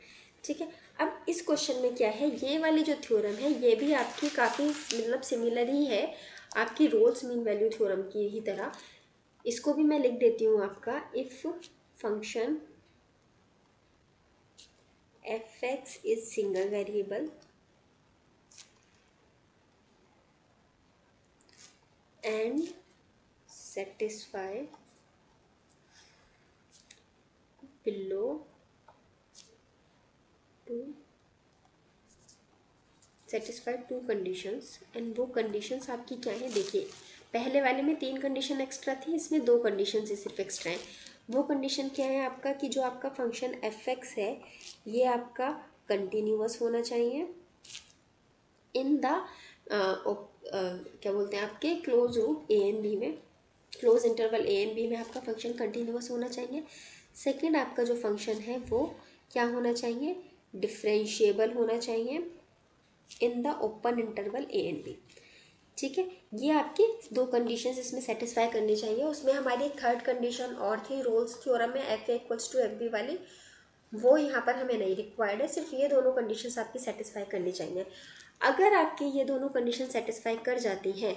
ठीक है। अब इस क्वेश्चन में क्या है, ये वाली जो थ्योरम है ये भी आपकी काफ़ी मतलब सिमिलर ही है आपकी रोल्स मीन वैल्यू थ्योरम की ही तरह। इसको भी मैं लिख देती हूँ आपका। If function fx is single variable and satisfy below to satisfy two conditions and वो conditions आपकी क्या है? देखिए पहले वाले में तीन कंडीशन एक्स्ट्रा थी, इसमें दो कंडीशन से सिर्फ एक्स्ट्रा है। वो कंडीशन क्या है आपका कि जो आपका फंक्शन fx है ये आपका कंटिन्यूअस होना चाहिए इन द क्या बोलते हैं आपके closed root a and b में, closed interval a and b में आपका फंक्शन कंटिन्यूअस होना चाहिए। सेकंड आपका जो फंक्शन है वो क्या होना चाहिए? डिफरेंशिएबल होना चाहिए in the open interval a and b, ठीक है। ये आपकी दो कंडीशंस इसमें सेटिस्फाई करनी चाहिए। उसमें हमारी एक थर्ड कंडीशन और थी रोल्स थ्योरम में, f a equals to f b वाली, वो यहाँ पर हमें नहीं रिक्वायर्ड है। सिर्फ ये दोनों कंडीशंस आपकी सेटिस्फाई करनी चाहिए। अगर आपकी ये दोनों कंडीशन सेटिस्फाई कर जाती हैं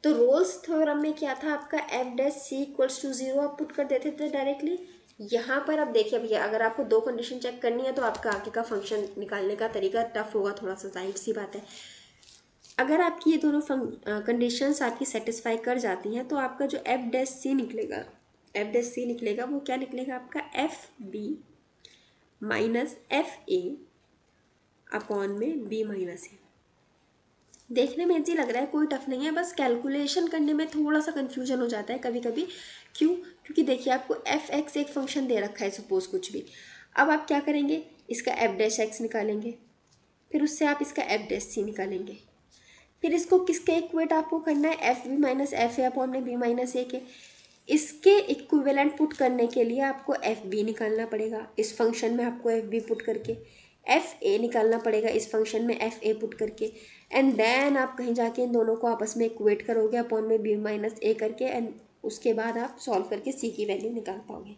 तो रोल्स थ्योरम में क्या था आपका f dash c equals to zero आप पुट कर देते थे डायरेक्टली। यहाँ पर अब देखिए भैया अगर आपको दो कंडीशन चेक करनी है तो आपका आगे का फंक्शन निकालने का तरीका टफ होगा थोड़ा सा, जाहिर सी बात है। अगर आपकी ये दोनों कंडीशंस आपकी सेटिस्फाई कर जाती हैं तो आपका जो एफ डैश सी निकलेगा, एफ डैश सी निकलेगा वो क्या निकलेगा आपका? F b minus f a upon में बी माइनस ए। देखने में इजी लग रहा है, कोई टफ नहीं है, बस कैलकुलेशन करने में थोड़ा सा कन्फ्यूजन हो जाता है कभी कभी। क्यों? क्योंकि देखिए आपको एफ एक्स एक फंक्शन दे रखा है सपोज कुछ भी। अब आप क्या करेंगे? इसका एफ डैश एक्स निकालेंगे, फिर उससे आप इसका एफ डैश सी निकालेंगे, फिर इसको किसके इक्वेट आपको करना है? F b minus f a upon में बी माइनस ए के। इसके इक्विवेलेंट पुट करने के लिए आपको एफ बी निकालना पड़ेगा इस फंक्शन में, आपको एफ बी पुट करके एफ ए निकालना पड़ेगा इस फंक्शन में, एफ ए पुट करके, एंड देन आप कहीं जाके इन दोनों को आपस में इक्वेट करोगे अपॉन में बी माइनस ए करके, एंड उसके बाद आप सॉल्व करके सी की वैल्यू निकाल पाओगे।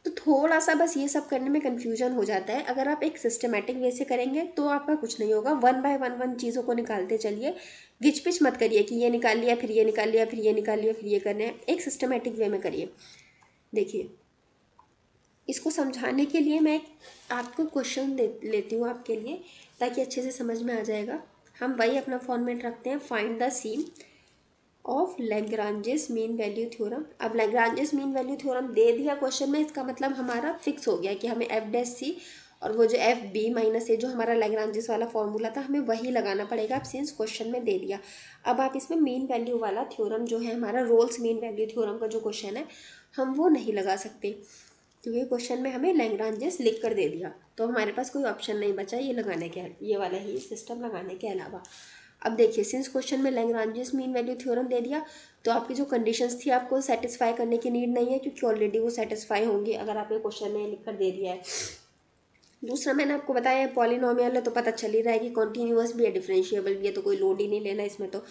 तो थोड़ा सा बस ये सब करने में कन्फ्यूजन हो जाता है। अगर आप एक सिस्टमेटिक वे से करेंगे तो आपका कुछ नहीं होगा, वन बाय वन चीज़ों को निकालते चलिए, गिच पिच मत करिए कि ये निकाल लिया फिर ये निकाल लिया फिर ये निकाल लिया फिर ये करना है, एक सिस्टमेटिक वे में करिए। देखिए इसको समझाने के लिए मैं आपको क्वेश्चन लेती हूँ आपके लिए, ताकि अच्छे से समझ में आ जाएगा। हम वही अपना फॉर्मेट रखते हैं, फाइंड द सीम of Lagrange's mean value theorem. अब लैग्रांजेस मीन वैल्यू थ्योरम दे दिया क्वेश्चन में, इसका मतलब हमारा फिक्स हो गया कि हमें एफ डैश सी और वो जो एफ बी माइनस ए जो हमारा लैग्रांजेस वाला फॉर्मूला था हमें वही लगाना पड़ेगा। अब सिंस क्वेश्चन में दे दिया, अब आप इसमें मीन वैल्यू वाला थ्योरम जो है हमारा रोल्स मीन वैल्यू थ्योरम का जो क्वेश्चन है हम वो नहीं लगा सकते, क्योंकि क्वेश्चन में हमें लैग्रांजेस लिख कर दे दिया, तो हमारे पास कोई ऑप्शन नहीं बचा ये लगाने के, ये वाला ही सिस्टम लगाने के अलावा। अब देखिए सिंस क्वेश्चन में लैग्रांजेस मीन वैल्यू थ्योरम दे दिया, तो आपकी जो कंडीशंस थी आपको सेटिस्फाई करने की नीड नहीं है, क्योंकि ऑलरेडी वो सेटिस्फाई होंगी अगर आपने क्वेश्चन में लिख कर दे दिया है। दूसरा मैंने आपको बताया है पॉलिनोमियल है तो पता चल ही रहा है कि कॉन्टीन्यूअस भी है डिफरेंशिएबल भी है, तो कोई लोड ही नहीं लेना इसमें। तो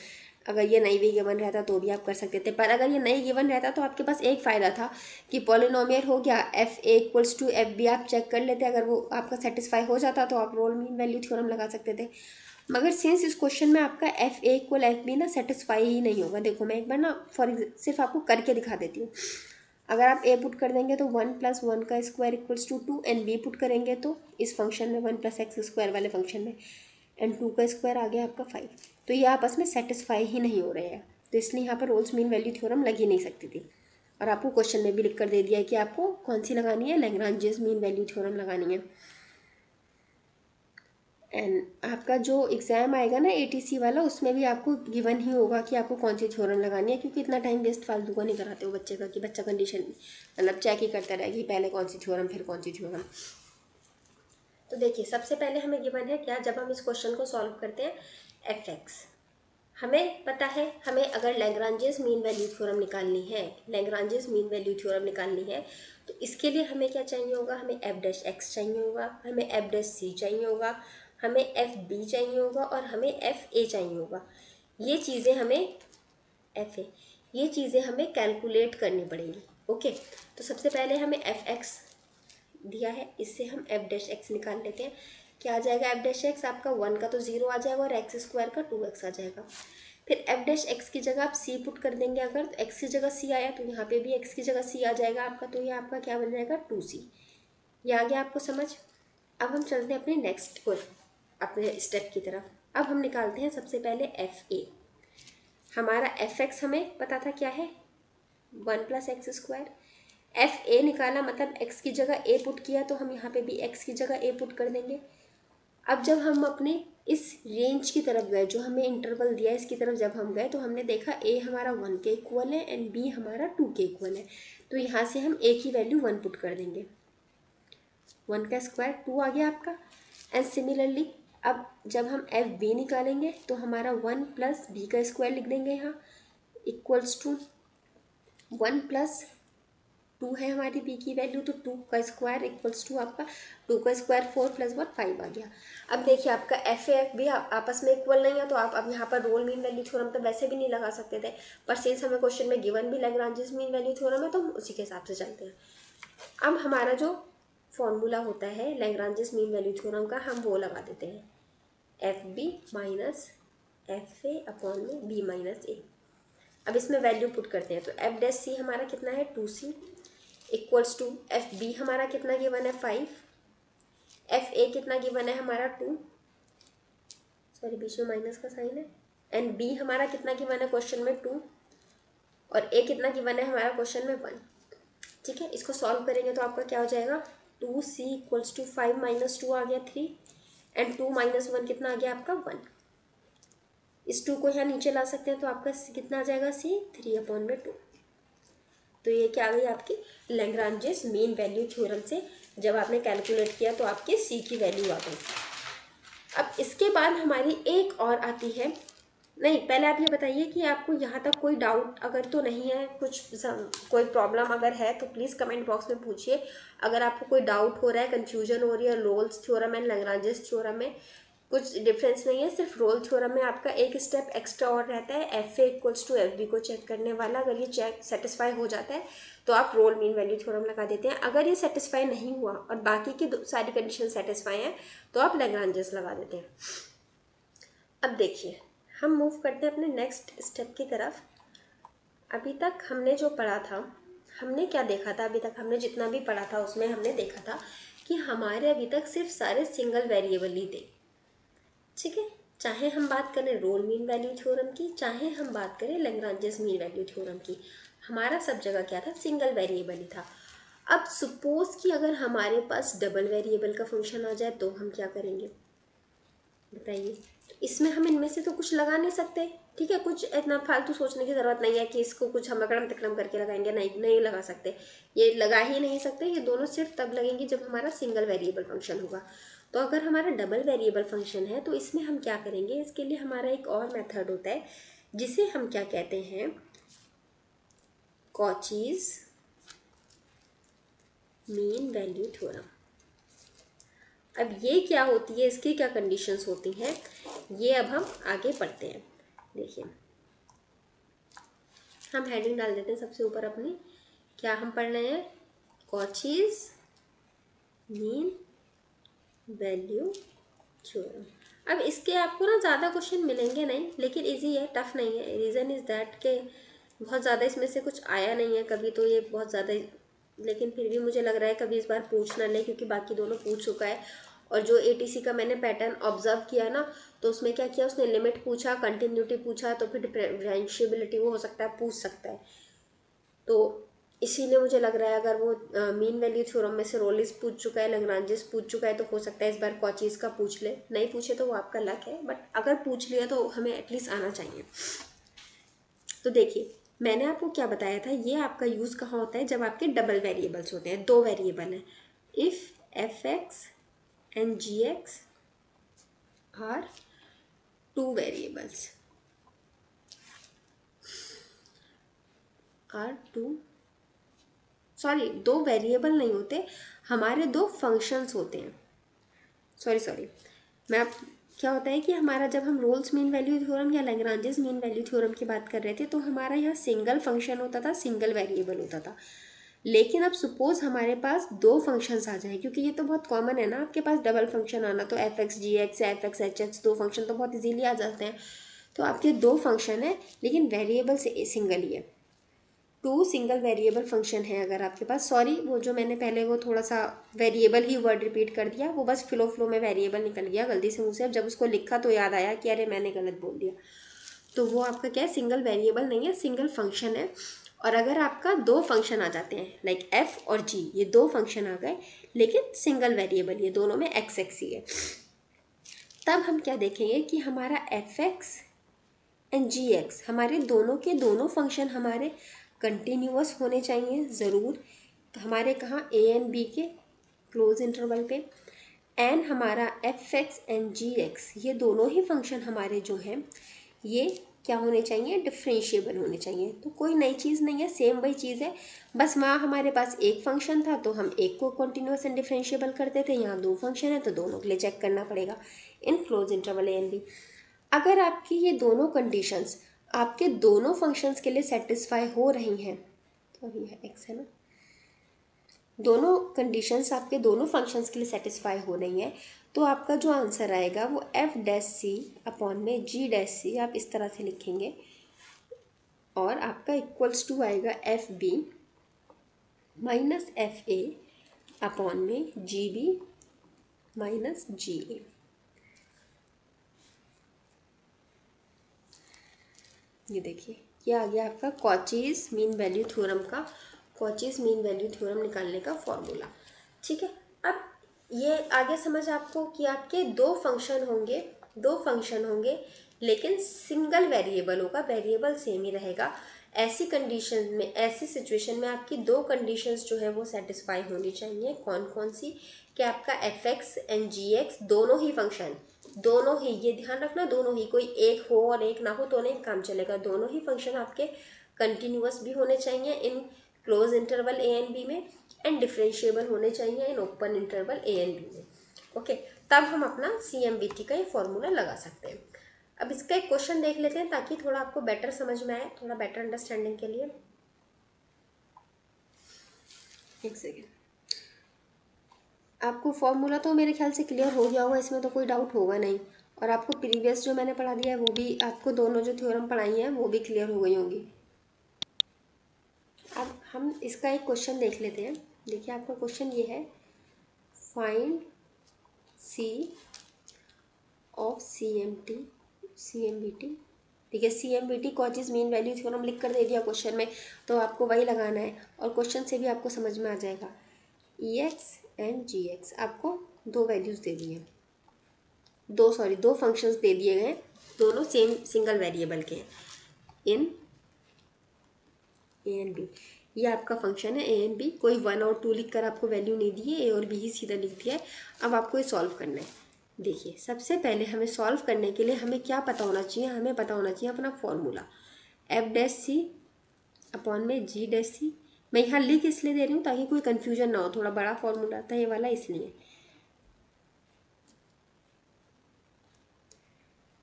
अगर ये नहीं भी गिवन रहता तो भी आप कर सकते थे, पर अगर ये नहीं गिवन रहता तो आपके पास एक फ़ायदा था कि पॉलिनोमियल हो गया, f a equals to f b आप चेक कर लेते, अगर वो आपका सेटिस्फाई हो जाता तो आप रोल मीन वैल्यू थ्योरम लगा सकते थे। मगर सिंस इस क्वेश्चन में आपका f a equal f b ना सेटिस्फाई ही नहीं होगा। देखो मैं एक बार ना सिर्फ आपको करके दिखा देती हूँ। अगर आप ए पुट कर देंगे तो 1 + 1 का square equals to 2, and b put करेंगे तो इस फंक्शन में 1 + x² वाले फंक्शन में, एंड 2 का स्क्वायर आ गया आपका 5। तो ये आपस में सेटिस्फाई ही नहीं हो रहे हैं, तो इसलिए यहाँ पर रोल्स मीन वैल्यू थ्योरम लग ही नहीं सकती थी। और आपको क्वेश्चन में भी लिख कर दे दिया है कि आपको कौन सी लगानी है, लैग्रांजेस मीन वैल्यू थ्योरम लगानी है। एंड आपका जो एग्ज़ाम आएगा ना एटीसी वाला, उसमें भी आपको गिवन ही होगा कि आपको कौन सी थ्योरम लगानी है, क्योंकि इतना टाइम वेस्ट फालतू का नहीं कराते हो बच्चे का कि बच्चा कंडीशन मतलब चेक ही करता रहेगा कि पहले कौन सी थ्योरम फिर कौन सी थ्योरम। तो देखिए सबसे पहले हमें गिवन है क्या, जब हम इस क्वेश्चन को सॉल्व करते हैं एफ एक्स, हमें पता है हमें अगर लैग्रांजेस मीन वैल्यू थ्योरम निकालनी है, लैग्रांजेस मीन वैल्यू थ्योरम निकालनी है, तो इसके लिए हमें क्या चाहिए होगा, हमें एफ डैश एक्स चाहिए होगा, हमें एफ डैश सी चाहिए होगा, हमें एफ बी चाहिए होगा और हमें एफ ए चाहिए होगा। ये चीज़ें हमें एफ ए, ये चीज़ें हमें कैलकुलेट करनी पड़ेंगी। ओके, तो सबसे पहले हमें एफ एक्स दिया है, इससे हम एफ डैश एक्स निकाल लेते हैं। क्या आ जाएगा एफ डैश एक्स, आपका 1 का तो 0 आ जाएगा और एक्स स्क्वायर का 2x आ जाएगा। फिर एफ डैश एक्स की जगह आप सी पुट कर देंगे, अगर तो एक्स की जगह सी आया तो यहाँ पे भी एक्स की जगह सी आ जाएगा आपका, तो ये आपका क्या बन जाएगा 2c। ये आ गया आपको समझ। अब हम चलते हैं अपने नेक्स्ट को, अपने स्टेप की तरफ। अब हम निकालते हैं सबसे पहले एफ ए। हमारा एफ एक्स हमें पता था क्या है, 1 + x²। एफ ए निकाला मतलब एक्स की जगह ए पुट किया, तो हम यहाँ पे भी एक्स की जगह ए पुट कर देंगे। अब जब हम अपने इस रेंज की तरफ गए, जो हमें इंटरवल दिया इसकी तरफ जब हम गए, तो हमने देखा ए हमारा 1 के इक्वल है एंड बी हमारा 2 के इक्वल है, तो यहाँ से हम ए की वैल्यू 1 पुट कर देंगे। 1 का स्क्वायर 2 आ गया आपका। एंड सिमिलरली अब जब हम एफ बी निकालेंगे तो हमारा 1 + बी का स्क्वायर लिख देंगे यहाँ, इक्वल्स टू 1 + 2 है हमारी बी की वैल्यू, तो 2 का स्क्वायर इक्वल्स टू आपका 2 का स्क्वायर 4 + 1 5 आ गया। अब देखिए आपका एफ ए एफ बी आपस में इक्वल नहीं है, तो आप अब यहाँ पर रोल मीन वैल्यू थ्योरम तो वैसे भी नहीं लगा सकते थे, पर सिंस हमें क्वेश्चन में गिवन भी लैग्रांजेस मीन वैल्यू थ्योरम है तो हम उसी के हिसाब से चलते हैं। अब हमारा जो फॉर्मूला होता है लैग्रांजेस मीन वैल्यू थ्योरम का, हम वो लगा देते हैं, f b minus f a upon में बी माइनस ए। अब इसमें वैल्यू पुट करते हैं, तो एफ डैश सी हमारा कितना है 2c equals to f B हमारा कितना गिवन है 5, एफ ए कितना गिवन है हमारा 2, सॉरी बीच में माइनस का साइन है, एंड बी हमारा कितना गिवन है क्वेश्चन में 2, और ए कितना गिवन है हमारा क्वेश्चन में 1। ठीक है, इसको सॉल्व करेंगे तो आपका क्या हो जाएगा 2c इक्वल्स टू 5 - 2 आ गया 3, एंड 2 - 1 कितना आ गया आपका 1। इस 2 को यहाँ नीचे ला सकते हैं, तो आपका कितना आ जाएगा c 3/2। तो ये क्या आ गई आपकी लैग्रांजेस मीन वैल्यू थ्योरम से जब आपने कैलकुलेट किया तो आपकी c की वैल्यू आ गई। अब इसके बाद हमारी एक और आती है नहीं, पहले आप ये बताइए कि आपको यहाँ तक कोई डाउट अगर तो नहीं है, कोई प्रॉब्लम अगर है तो प्लीज़ कमेंट बॉक्स में पूछिए। अगर आपको कोई डाउट हो रहा है, कंफ्यूजन हो रही है, Rolle's theorem and Lagrange's theorem में कुछ डिफरेंस नहीं है, सिर्फ रोल थ्योरम में आपका एक स्टेप एक्स्ट्रा और रहता है, f a equals to f b को चेक करने वाला। अगर ये चेक सेटिस्फाई हो जाता है तो आप रोल मीन वैल्यू थ्योरम लगा देते हैं। अगर ये सेटिस्फाई नहीं हुआ और बाकी की सारी कंडीशन सेटिस्फाई हैं तो आप लैग्रांजेस लगा देते हैं। अब देखिए, हम मूव करते हैं अपने नेक्स्ट स्टेप की तरफ। अभी तक हमने जो पढ़ा था, हमने क्या देखा था, अभी तक हमने जितना भी पढ़ा था उसमें हमने देखा था कि हमारे अभी तक सिर्फ सारे सिंगल वेरिएबल ही थे, ठीक है। चाहे हम बात करें रोल मीन वैल्यू थ्योरम की, चाहे हम बात करें लैग्रांजेस मीन वैल्यू थ्योरम की, हमारा सब जगह क्या था, सिंगल वेरिएबल ही था। अब सपोज कि अगर हमारे पास डबल वेरिएबल का फंक्शन आ जाए तो हम क्या करेंगे बताइए। इसमें हम इनमें से तो कुछ लगा नहीं सकते, ठीक है। कुछ इतना फालतू सोचने की ज़रूरत नहीं है कि इसको कुछ हम अकड़म तिकड़म करके लगाएंगे, नहीं नहीं लगा सकते, ये लगा ही नहीं सकते। ये दोनों सिर्फ तब लगेंगे जब हमारा सिंगल वेरिएबल फंक्शन होगा। तो अगर हमारा डबल वेरिएबल फंक्शन है तो इसमें हम क्या करेंगे, इसके लिए हमारा एक और मेथड होता है जिसे हम क्या कहते हैं, कॉचीज मीन वैल्यू थ्योरम। अब ये क्या होती है, इसकी क्या कंडीशंस होती हैं, ये अब हम आगे पढ़ते हैं। देखिए, हम हेडिंग डाल देते हैं सबसे ऊपर अपनी, क्या हम पढ़ रहे हैं, कॉचीज मीन वैल्यू थ्योरम। अब इसके आपको ना ज़्यादा क्वेश्चन मिलेंगे नहीं, लेकिन इजी है, टफ नहीं है। रीज़न इज़ दैट के बहुत ज़्यादा इसमें से कुछ आया नहीं है कभी, तो ये बहुत ज़्यादा, लेकिन फिर भी मुझे लग रहा है कभी इस बार पूछना नहीं, क्योंकि बाकी दोनों पूछ चुका है। और जो एटीसी का मैंने पैटर्न ऑब्जर्व किया ना, तो उसमें क्या किया, उसने लिमिट पूछा, कंटिन्यूटी पूछा, तो फिर डिफरेंशिएबिलिटी वो हो सकता है पूछ सकता है। तो इसीलिए मुझे लग रहा है अगर वो मीन वैल्यू थ्योरम में से रोलिस पूछ चुका है, लैग्रांजेस पूछ चुका है, तो हो सकता है इस बार कॉचीज का पूछ ले। नहीं पूछे तो वो आपका लक है, बट अगर पूछ लिया तो हमें एटलीस्ट आना चाहिए। तो देखिए, मैंने आपको क्या बताया था, ये आपका यूज़ कहाँ होता है, जब आपके डबल वेरिएबल्स होते हैं, दो वेरिएबल हैं। If f x and g x are two variables, are two, sorry, दो वेरिएबल नहीं होते, हमारे दो फंक्शंस होते हैं। सॉरी, मैं आप, क्या होता है कि हमारा जब हम रोल्स मीन वैल्यू थ्योरम या लैग्रांजेस मीन वैल्यू थ्योरम की बात कर रहे थे, तो हमारा यहाँ सिंगल फंक्शन होता था, सिंगल वेरिएबल होता था। लेकिन अब सपोज हमारे पास दो फंक्शंस आ जाए, क्योंकि ये तो बहुत कॉमन है ना आपके पास डबल फंक्शन आना, तो एफ एक्स जी एक्स या एफ एक्स एच एक्स, दो फंक्शन तो बहुत इजीली आ जाते हैं। तो आपके दो फंक्शन है लेकिन वेरिएबल से सिंगल ही है, टू सिंगल वेरिएबल फंक्शन है अगर आपके पास। सॉरी, वो जो मैंने पहले वो थोड़ा सा वेरिएबल ही वर्ड रिपीट कर दिया, वो बस फ्लो में वेरिएबल निकल गया गलती से मुँह से। अब जब उसको लिखा तो याद आया कि अरे मैंने गलत बोल दिया। तो वो आपका क्या है, सिंगल वेरिएबल नहीं है, सिंगल फंक्शन है। और अगर आपका दो फंक्शन आ जाते हैं, लाइक एफ और जी, ये दो फंक्शन आ गए लेकिन सिंगल वेरिएबल, ये दोनों में एक्स एक्स ही है, तब हम क्या देखेंगे कि हमारा f x and g x, हमारे दोनों के दोनों फंक्शन हमारे कंटिन्यूअस होने चाहिए ज़रूर, हमारे कहाँ, ए एंड बी के क्लोज इंटरवल पे। एंड हमारा f x and g x, ये दोनों ही फंक्शन हमारे जो हैं ये क्या होने चाहिए, डिफरेंशिएबल होने चाहिए। तो कोई नई चीज़ नहीं है, सेम वही चीज़ है, बस वहाँ हमारे पास एक फंक्शन था तो हम एक को कॉन्टिन्यूस एंड डिफरेंशिएबल करते थे, यहाँ दो फंक्शन है तो दोनों के लिए चेक करना पड़ेगा in closed interval a and b. अगर आपकी ये दोनों कंडीशंस आपके दोनों फंक्शंस के लिए सेटिस्फाई हो रही हैं, तो अभी यह एक्स है ना, दोनों कंडीशंस आपके दोनों फंक्शंस के लिए सेटिस्फाई हो रही हैं, तो आपका जो आंसर आएगा वो एफ डैश सी अपॉन में जी डैश सी, आप इस तरह से लिखेंगे, और आपका इक्वल्स टू आएगा f b minus f a upon में जी बी माइनस जी ए। ये देखिए, ये आ गया आपका कॉचीज मीन वैल्यू थ्योरम का, कॉचीज मीन वैल्यू थ्योरम निकालने का फॉर्मूला, ठीक है। अब ये आगे समझ आपको कि आपके दो फंक्शन होंगे लेकिन सिंगल वेरिएबल होगा, वेरिएबल सेम ही रहेगा। ऐसी कंडीशन में, ऐसी सिचुएशन में आपकी दो कंडीशंस जो है वो सेटिस्फाई होनी चाहिए। कौन कौन सी, कि आपका f x and g x दोनों ही फंक्शन दोनों ही, ये ध्यान रखना, दोनों ही, कोई एक हो और एक ना हो तो नहीं काम चलेगा। दोनों ही फंक्शन आपके कंटिन्यूअस भी होने चाहिए in closed interval a and b में, एंड डिफरेंशिएबल होने चाहिए in open interval a and b में। ओके, तब हम अपना CMVT का ये फॉर्मूला लगा सकते हैं। अब इसका एक क्वेश्चन देख लेते हैं ताकि थोड़ा आपको बेटर समझ में आए, थोड़ा बेटर अंडरस्टैंडिंग के लिए। एक सेकेंड, आपको फॉर्मूला तो मेरे ख्याल से क्लियर हो गया होगा, इसमें तो कोई डाउट होगा नहीं। और आपको प्रीवियस जो मैंने पढ़ा दिया है वो भी, आपको दोनों जो थ्योरम पढ़ाई हैं वो भी क्लियर हो गई होंगी। अब हम इसका एक क्वेश्चन देख लेते हैं। देखिए आपका क्वेश्चन ये है, फाइंड C ऑफ CMVT। ठीक है, CMVT Cauchy's mean value theorem लिख कर दे दिया क्वेश्चन में, तो आपको वही लगाना है और क्वेश्चन से भी आपको समझ में आ जाएगा। EX एंड GX आपको दो वैल्यूज दे दी हैं, दो फंक्शंस दे दिए गए, दोनों सेम सिंगल वेरिएबल के हैं, इन A एंड B। ये आपका फंक्शन है A एंड B, कोई 1 और 2 लिख कर आपको वैल्यू नहीं दी है, A और B ही सीधा लिख दिया है। अब आपको ये सॉल्व करना है। देखिए सबसे पहले हमें सॉल्व करने के लिए हमें क्या पता होना चाहिए, हमें पता होना चाहिए अपना फॉर्मूला F' अपॉन में G'। मैं यहाँ लिख इसलिए दे रही हूँ ताकि कोई कन्फ्यूजन ना हो, थोड़ा बड़ा फॉर्मूला था ये वाला इसलिए।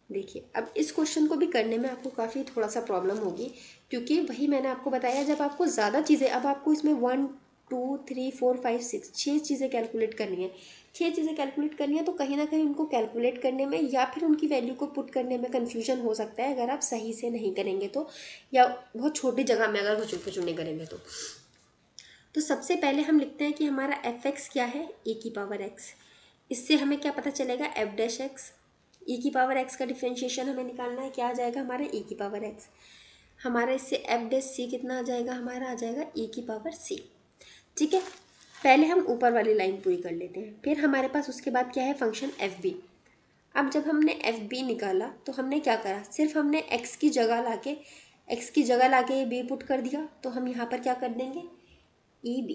देखिए अब इस क्वेश्चन को भी करने में आपको काफ़ी थोड़ा सा प्रॉब्लम होगी, क्योंकि वही मैंने आपको बताया, जब आपको ज़्यादा चीज़ें, अब आपको इसमें 1 2 3 4 5 6 6 चीज़ें कैलकुलेट करनी है, 6 चीज़ें कैलकुलेट करनी है, तो कहीं ना कहीं उनको कैलकुलेट करने में या फिर उनकी वैल्यू को पुट करने में कन्फ्यूजन हो सकता है अगर आप सही से नहीं करेंगे तो, या बहुत छोटी जगह में अगर कुछ नहीं करेंगे तो सबसे पहले हम लिखते हैं कि हमारा f(x) क्या है, e⁻x। इससे हमें क्या पता चलेगा, f'(x), e⁻x का डिफ्रेंशिएशन हमें निकालना है, क्या आ जाएगा हमारा e⁻x। हमारा इससे f' कितना आ जाएगा, हमारा आ जाएगा e⁻c। ठीक है, पहले हम ऊपर वाली लाइन पूरी कर लेते हैं, फिर हमारे पास उसके बाद क्या है, फंक्शन f(b). अब जब हमने f(b) निकाला तो हमने क्या करा, सिर्फ हमने x की जगह लाके ये b पुट कर दिया, तो हम यहाँ पर क्या कर देंगे, EB।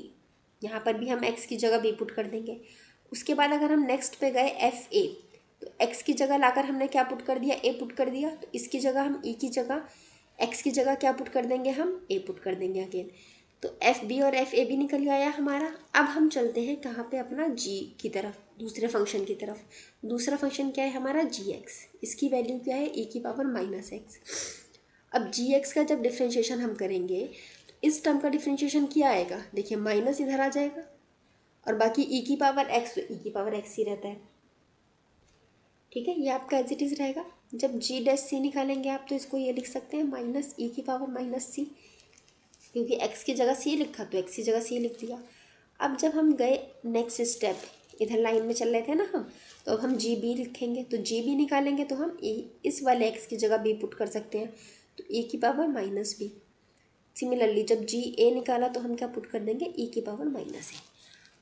यहाँ पर भी हम x की जगह b पुट कर देंगे। उसके बाद अगर हम नेक्स्ट पे गए FA, तो x की जगह लाकर हमने क्या पुट कर दिया, a पुट कर दिया, तो इसकी जगह हम e की जगह, x की जगह क्या पुट कर देंगे, हम a पुट कर देंगे अगेन। तो FB और FA भी निकल आया हमारा। अब हम चलते हैं कहाँ पे, अपना g की तरफ, दूसरे फंक्शन की तरफ। दूसरा फंक्शन क्या है हमारा, GX। इसकी वैल्यू क्या है, e⁻−x। अब GX का जब डिफ्रेंशिएशन हम करेंगे, इस टर्म का डिफ्रेंशिएशन क्या आएगा, देखिए माइनस इधर आ जाएगा, और बाकी e⁻x तो e⁻x ही रहता है। ठीक है, ये आपका एज इट इज रहेगा। जब G' निकालेंगे आप, तो इसको ये लिख सकते हैं -e⁻−c, क्योंकि x की जगह c लिखा तो x की जगह c लिख दिया। अब जब हम गए नेक्स्ट स्टेप, इधर लाइन में चल रहे थे ना हम, तो अब हम GB लिखेंगे, तो GB निकालेंगे तो हम इस वाले x की जगह b पुट कर सकते हैं, तो e⁻−b। सिमिलरली जब GA निकाला तो हम क्या पुट कर देंगे, e⁻−a।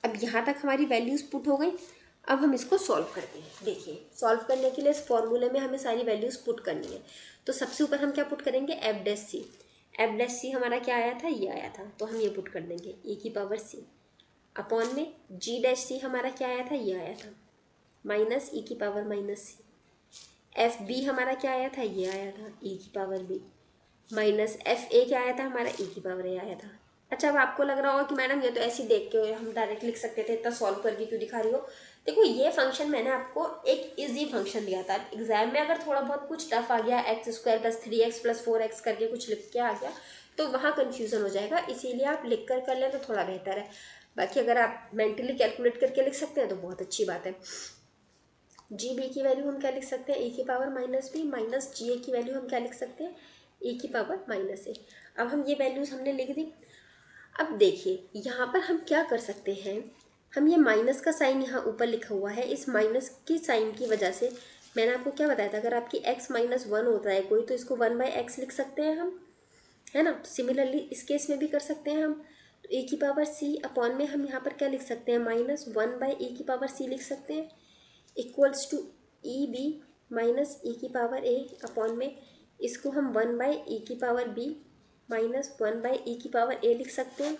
अब यहाँ तक हमारी वैल्यूज़ पुट हो गई। अब हम इसको सॉल्व करते हैं। देखिए सॉल्व करने के लिए इस फॉर्मूले में हमें सारी वैल्यूज़ पुट करनी है। तो सबसे ऊपर हम क्या पुट करेंगे, f'(c) हमारा क्या आया था, ये आया था, तो हम ये पुट कर देंगे e⁻c। अपॉन में G' हमारा क्या आया था, ये आया था, -e⁻−c। FB हमारा क्या आया था, ये आया था, e⁻b। -FA क्या आया था हमारा, e⁻a आया था। अच्छा, अब आपको लग रहा होगा कि मैडम ये तो ऐसे ही देख के हम डायरेक्ट लिख सकते थे, इतना सॉल्व करके क्यों दिखा रही हो। देखो ये फंक्शन मैंने आपको एक इजी फंक्शन दिया था। एग्जाम में अगर थोड़ा बहुत कुछ टफ आ गया, x² + 3x + 4x करके कुछ लिख के आ गया, तो वहाँ कन्फ्यूज़न हो जाएगा, इसीलिए आप लिख कर लें तो थोड़ा बेहतर है। बाकी अगर आप मेंटली कैलकुलेट करके लिख सकते हैं तो बहुत अच्छी बात है। GB की वैल्यू हम क्या लिख सकते हैं, e⁻−b, माइनस GA की वैल्यू हम क्या लिख सकते हैं, e⁻−a। अब हम ये वैल्यूज़ हमने लिख दी। अब देखिए यहाँ पर हम क्या कर सकते हैं, हम ये माइनस का साइन यहाँ ऊपर लिखा हुआ है, इस माइनस की साइन की वजह से मैंने आपको क्या बताया था, अगर आपकी x-1 होता है कोई, तो इसको 1/x लिख सकते हैं हम, है ना। सिमिलरली इस केस में भी कर सकते हैं हम। तो e⁻c अपॉन में हम यहाँ पर क्या लिख सकते हैं, -1/e⁻c लिख सकते हैं, equals to EB -e⁻a upon में इसको हम 1/e⁻b -1/e⁻a लिख सकते हैं,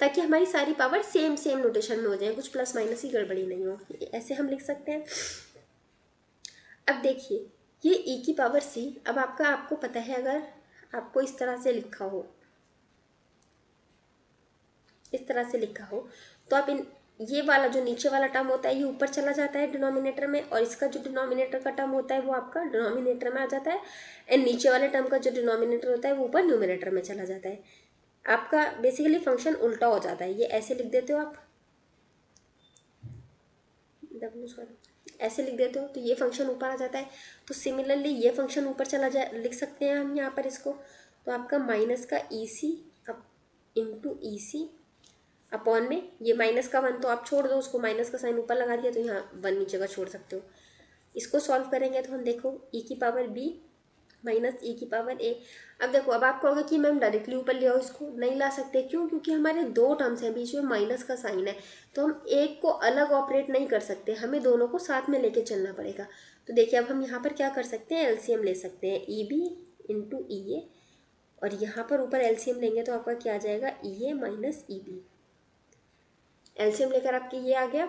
ताकि हमारी सारी पावर सेम नोटेशन में हो जाए, कुछ प्लस माइनस की गड़बड़ी नहीं हो, ऐसे हम लिख सकते हैं। अब देखिए ये e की पावर c, अब आपको पता है अगर आपको इस तरह से लिखा हो, इस तरह से लिखा हो, तो आप ये वाला जो नीचे वाला टर्म होता है ये ऊपर चला जाता है डिनोमिनेटर में, और इसका जो डिनोमिनेटर का टर्म होता है वो आपका डिनोमिनेटर में आ जाता है, एंड नीचे वाले टर्म का जो डिनोमिनेटर होता है वो ऊपर न्यूमिनेटर में चला जाता है। आपका बेसिकली फंक्शन उल्टा हो जाता है। ये ऐसे लिख देते हो आप, ऐसे लिख देते हो तो ये फंक्शन ऊपर आ जाता है। तो सिमिलरली ये फंक्शन ऊपर चला जाए, लिख सकते हैं हम यहाँ पर इसको। तो आपका माइनस का ई सी इंटू ई सी अपॉन में ये माइनस का वन तो आप छोड़ दो, उसको माइनस का साइन ऊपर लगा दिया तो यहाँ वन नीचे का छोड़ सकते हो। इसको सॉल्व करेंगे तो हम देखो ई की पावर बी माइनस ई की पावर ए। अब देखो, अब आपको होगा कि मैम डायरेक्टली ऊपर ले आओ, इसको नहीं ला सकते। क्यों? क्योंकि हमारे दो टर्म्स हैं, बीच में माइनस का साइन है, तो हम एक को अलग ऑपरेट नहीं कर सकते, हमें दोनों को साथ में लेके चलना पड़ेगा। तो देखिए अब हम यहाँ पर क्या कर सकते हैं, एलसीएम ले सकते हैं, ई बी इंटू ई ए, और यहाँ पर ऊपर एलसीएम लेंगे तो आपका क्या आ जाएगा, ई ए माइनस ई बी। एलसीएम लेकर आपके ये आ गया।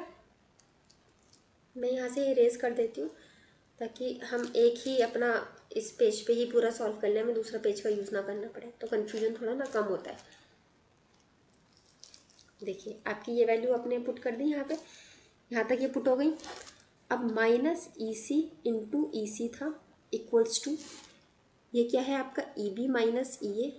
मैं यहाँ से इरेज कर देती हूँ ताकि हम एक ही अपना इस पेज पे ही पूरा सॉल्व कर लें, हमें दूसरा पेज का यूज़ ना करना पड़े, तो कन्फ्यूजन थोड़ा ना कम होता है। देखिए आपकी ये वैल्यू आपने पुट कर दी यहाँ पे, यहाँ तक ये पुट हो गई। अब minus e c into e सी था इक्वल्स टू, ये क्या है आपका ई बी माइनस ई ए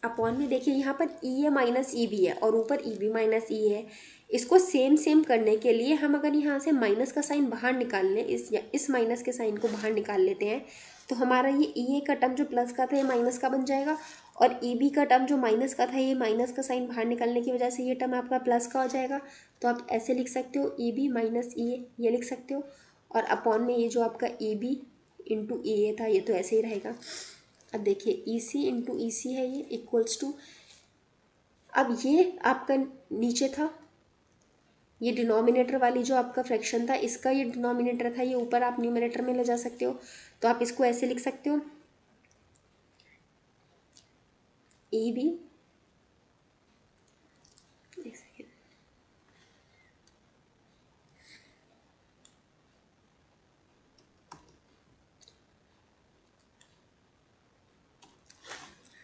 अपॉन में, देखिए यहाँ पर ई ए माइनस ई बी है और ऊपर ई बी माइनस ई है। इसको सेम सेम करने के लिए हम अगर यहाँ से माइनस का साइन बाहर निकाल लें, इस माइनस के साइन को बाहर निकाल लेते हैं, तो हमारा ये ई ए का टर्म जो प्लस का था ये माइनस का बन जाएगा, और ई बी का टर्म जो माइनस का था ये माइनस का साइन बाहर निकालने की वजह से ये टर्म आपका प्लस का हो जाएगा। तो आप ऐसे लिख सकते हो ई बी माइनस ई ए, ये लिख सकते हो, और अपॉन में ये जो आपका ई बी इंटू ई ए था ये तो ऐसे ही रहेगा। अब देखिए ई सी इंटू ई सी है ये इक्वल्स टू, अब ये आपका नीचे था, ये डिनोमिनेटर वाली जो आपका फ्रैक्शन था इसका ये डिनोमिनेटर था, ये ऊपर आप न्यूमिनेटर में ले जा सकते हो। तो आप इसको ऐसे लिख सकते हो, ई बी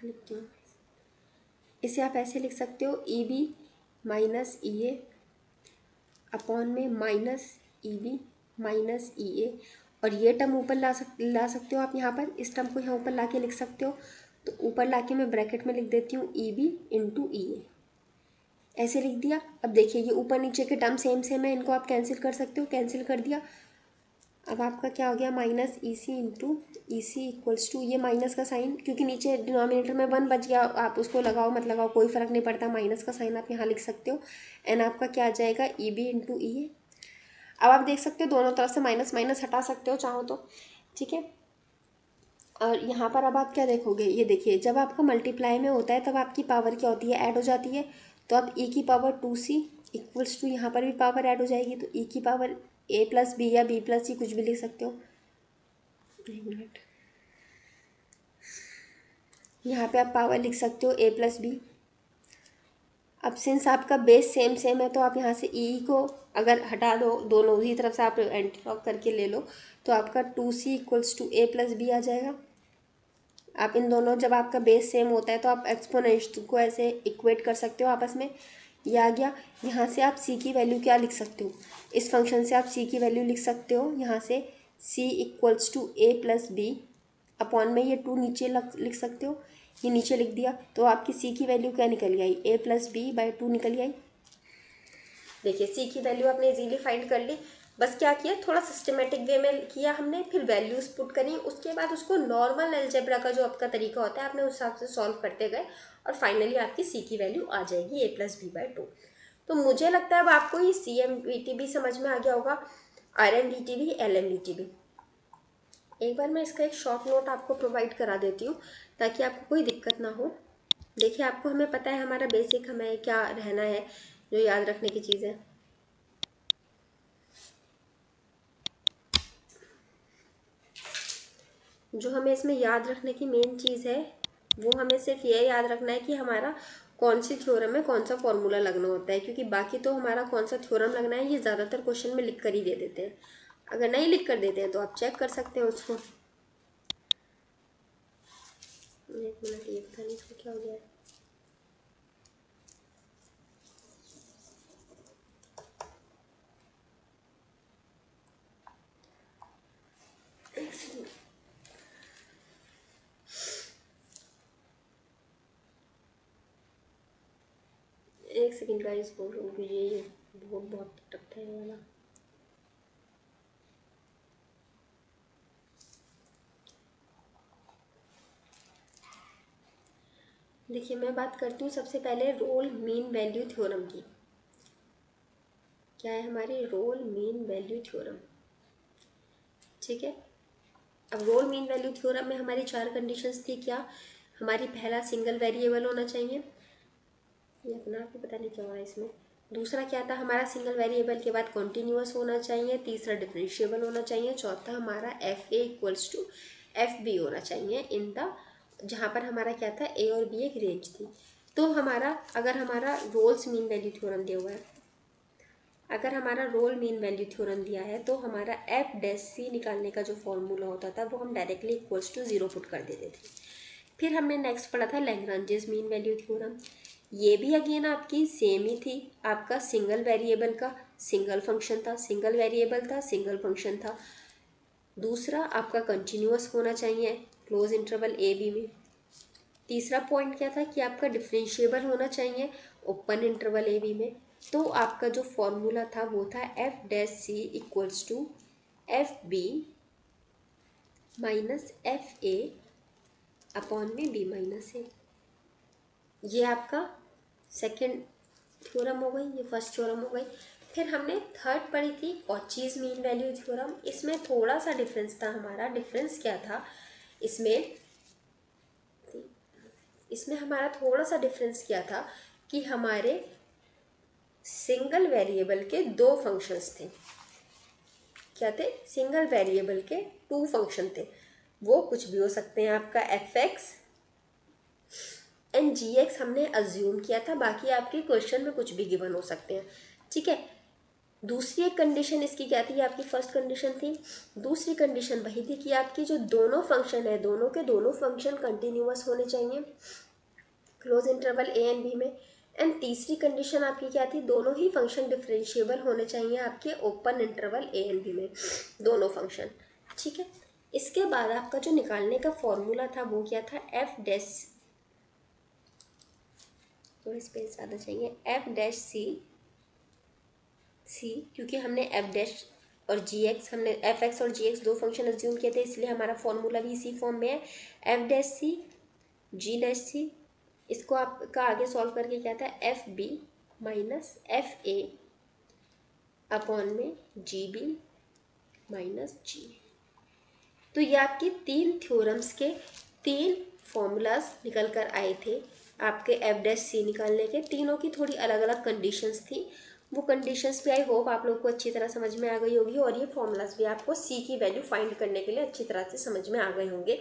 लिखती हूँ, इसे आप ऐसे लिख सकते हो, ई बी माइनस ई ए अपॉन में माइनस ई बी माइनस ई ए, और ये टर्म ऊपर ला सकते हो आप यहाँ पर, इस टर्म को यहाँ ऊपर ला के लिख सकते हो। तो ऊपर ला के मैं ब्रैकेट में लिख देती हूँ ई बी इंटू ई ए, ऐसे लिख दिया। अब देखिए ये ऊपर नीचे के टर्म सेम सेम है, इनको आप कैंसिल कर सकते हो, कैंसिल कर दिया। अब आपका क्या हो गया, minus e c into e c equals to, ये माइनस का साइन क्योंकि नीचे डिनोमिनेटर में वन बच गया, आप उसको लगाओ मत लगाओ कोई फ़र्क नहीं पड़ता, माइनस का साइन आप यहाँ लिख सकते हो, एंड आपका क्या आ जाएगा, ई बी इंटू ई ए। अब आप देख सकते हो दोनों तरफ से माइनस माइनस हटा सकते हो चाहो तो, ठीक है। और यहाँ पर अब आप क्या देखोगे, ये देखिए जब आपका मल्टीप्लाई में होता है तब आपकी पावर क्या होती है, ऐड हो जाती है। तो अब e की पावर 2c इक्वल्स टू, यहाँ पर भी पावर ऐड हो जाएगी, तो e की पावर a प्लस बी या b प्लस सी कुछ भी लिख सकते हो। एक मिनट, यहाँ पे आप पावर लिख सकते हो a प्लस बी। अब सिंस आपका बेस सेम सेम है तो आप यहाँ से e को अगर हटा दो, दोनों ही तरफ से आप एंटी लॉक करके ले लो, तो आपका 2c equals to a plus b आ जाएगा। आप इन दोनों, जब आपका बेस सेम होता है तो आप एक्सपोनेंट को ऐसे इक्वेट कर सकते हो आपस में, ये आ गया। यहाँ से आप c की वैल्यू क्या लिख सकते हो, इस फंक्शन से आप c की वैल्यू लिख सकते हो, यहाँ से c equals to a plus b upon में ये 2 नीचे लिख सकते हो, ये नीचे लिख दिया, तो आपकी c की वैल्यू क्या निकल आई, a प्लस बी बाई 2 निकल आई। देखिए c की वैल्यू आपने इजीली फाइंड कर ली, बस क्या किया, थोड़ा सिस्टमेटिक वे में किया हमने, फिर वैल्यूज पुट करी, उसके बाद उसको नॉर्मल अलजेब्रा का जो आपका तरीका होता है आपने उस हिसाब से सॉल्व करते गए, और फाइनली आपकी सी की वैल्यू आ जाएगी a प्लस बी बाई 2। तो मुझे लगता है अब आपको ये सी एम वी टी भी समझ में आ गया होगा, आर एम वी टी भी, एल एम वी टी भी। एक बार मैं इसका एक शॉर्ट नोट आपको प्रोवाइड करा देती हूँ ताकि आपको कोई दिक्कत ना हो। देखिए आपको, हमें पता है हमारा बेसिक हमें क्या रहना है, जो याद रखने की चीज़ है। जो हमें इसमें याद रखने की मेन चीज़ है वो हमें सिर्फ ये याद रखना है कि हमारा कौन सी थ्योरम में कौन सा फॉर्मूला लगना होता है, क्योंकि बाकी तो हमारा कौन सा थ्योरम लगना है ये ज़्यादातर क्वेश्चन में लिख कर ही दे देते हैं। अगर नहीं लिख कर देते हैं तो आप चेक कर सकते हैं उसको। एक मिनट, ये पता नहीं इसको क्या हो गया है। एक सेकंड गाइस, बोल रहा हूँ ये बहुत टफ है ये वाला। देखिए मैं बात करती हूँ सबसे पहले रोल मीन वैल्यू थ्योरम की। क्या है हमारी रोल मीन वैल्यू थ्योरम, ठीक है। अब रोल मीन वैल्यू थ्योरम में हमारी 4 कंडीशंस थी। क्या हमारी, पहला सिंगल वेरिएबल होना चाहिए, ये अपना आप ही पता नहीं क्या हुआ है इसमें। दूसरा क्या था हमारा, सिंगल वेरिएबल के बाद कॉन्टिन्यूअस होना चाहिए। तीसरा डिफरेंशिएबल होना चाहिए। चौथा हमारा f a equals to f b होना चाहिए इन द, जहाँ पर हमारा क्या था, ए और बी एक रेंज थी। तो हमारा, अगर हमारा रोल्स मीन वैल्यू थ्योरम दिया हुआ है, अगर हमारा रोल मीन वैल्यू थ्योरम दिया है तो हमारा एफ डैश सी निकालने का जो फॉर्मूला होता था वो हम डायरेक्टली इक्वल्स टू 0 पुट कर देते थे। फिर हमने नेक्स्ट पढ़ा था लैग्रांजेस मीन वैल्यू थ्योरम। ये भी अगेन आपकी सेम ही थी। आपका सिंगल वेरिएबल का सिंगल फंक्शन था, सिंगल वेरिएबल था, सिंगल फंक्शन था। दूसरा आपका कंटिन्यूअस होना चाहिए क्लोज इंटरवल ए बी में। तीसरा पॉइंट क्या था कि आपका डिफरेंशिएबल होना चाहिए ओपन इंटरवल ए बी में। तो आपका जो फॉर्मूला था वो था f dash c equals to f b minus f a upon में बी माइनस ए। ये आपका सेकेंड थ्योरम हो गई, ये फर्स्ट थ्योरम हो गई। फिर हमने थर्ड पढ़ी थी कॉचीज मीन वैल्यू थ्योरम। इसमें थोड़ा सा डिफरेंस था हमारा। डिफरेंस क्या था इसमें हमारा थोड़ा सा डिफरेंस क्या था कि हमारे सिंगल वेरिएबल के 2 फंक्शंस थे। क्या थे, सिंगल वेरिएबल के 2 फंक्शन थे। वो कुछ भी हो सकते हैं, आपका f x and g x हमने अज्यूम किया था, बाकी आपके क्वेश्चन में कुछ भी गिवन हो सकते हैं, ठीक है। दूसरी एक कंडीशन इसकी क्या थी, आपकी फर्स्ट कंडीशन थी। दूसरी कंडीशन वही थी कि आपकी जो दोनों फंक्शन है, दोनों के दोनों फंक्शन कंटिन्यूअस होने चाहिए close interval a and b में। एंड तीसरी कंडीशन आपकी क्या थी, दोनों ही फंक्शन डिफरेंशिएबल होने चाहिए आपके open interval a and b में, दोनों फंक्शन, ठीक है। इसके बाद आपका जो निकालने का फॉर्मूला था वो क्या था, एफ डैश, थोड़ा स्पेस ज़्यादा चाहिए, एफ डैश सी क्योंकि हमने एफ डैश और जी एक्स, हमने एफ एक्स और जी एक्स 2 फंक्शन अज्यूम किए थे, इसलिए हमारा फॉर्मूला भी इसी फॉर्म में है, f dash c g dash c. इसको आपका आगे सॉल्व करके क्या था, f b minus f a upon में जी बी माइनस जी। तो ये आपके 3 थ्योरम्स के 3 फॉर्मूलाज निकल कर आए थे आपके एफ डैश सी निकालने के। तीनों की थोड़ी अलग अलग कंडीशंस थी। वो कंडीशंस भी आई होप आप लोग को अच्छी तरह समझ में आ गई होगी, और ये फॉर्मूलाज भी आपको सी की वैल्यू फाइंड करने के लिए अच्छी तरह से समझ में आ गए होंगे।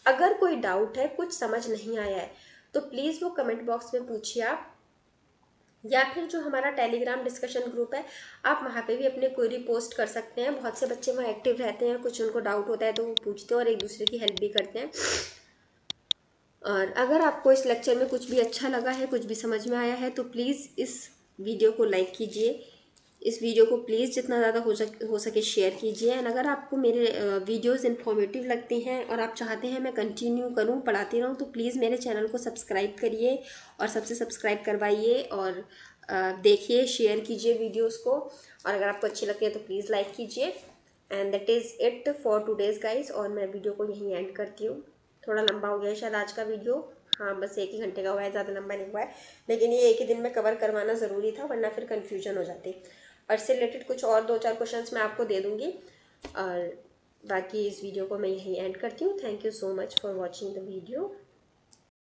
अगर कोई डाउट है, कुछ समझ नहीं आया है, तो प्लीज़ वो कमेंट बॉक्स में पूछिए आप, या फिर जो हमारा टेलीग्राम डिस्कशन ग्रुप है आप वहाँ पे भी अपने क्वेरी पोस्ट कर सकते हैं। बहुत से बच्चे वहाँ एक्टिव रहते हैं, कुछ उनको डाउट होता है तो वो पूछते हैं और एक दूसरे की हेल्प भी करते हैं। और अगर आपको इस लेक्चर में कुछ भी अच्छा लगा है, कुछ भी समझ में आया है, तो प्लीज़ इस वीडियो को लाइक कीजिए। इस वीडियो को प्लीज़ जितना ज़्यादा हो सके शेयर कीजिए। एंड अगर आपको मेरे वीडियोस इन्फॉर्मेटिव लगती हैं और आप चाहते हैं मैं कंटिन्यू करूं, पढ़ाती रहूं, तो प्लीज़ मेरे चैनल को सब्सक्राइब करिए और सबसे सब्सक्राइब करवाइए, और देखिए, शेयर कीजिए वीडियोस को, और अगर आपको अच्छी लगती है तो प्लीज़ लाइक कीजिए। And that is it for today's guys, और मैं वीडियो को यहीं एंड करती हूँ। थोड़ा लंबा हो गया है शायद आज का वीडियो, हाँ बस 1 ही घंटे का हुआ है, ज़्यादा लंबा नहीं हुआ है, लेकिन ये एक ही दिन में कवर करवाना ज़रूरी था, वरना फिर कन्फ्यूजन हो जाती। और इससे रिलेटेड कुछ और 2-4 क्वेश्चंस मैं आपको दे दूँगी, और बाकी इस वीडियो को मैं यहीं एंड करती हूँ। Thank you so much for watching the video.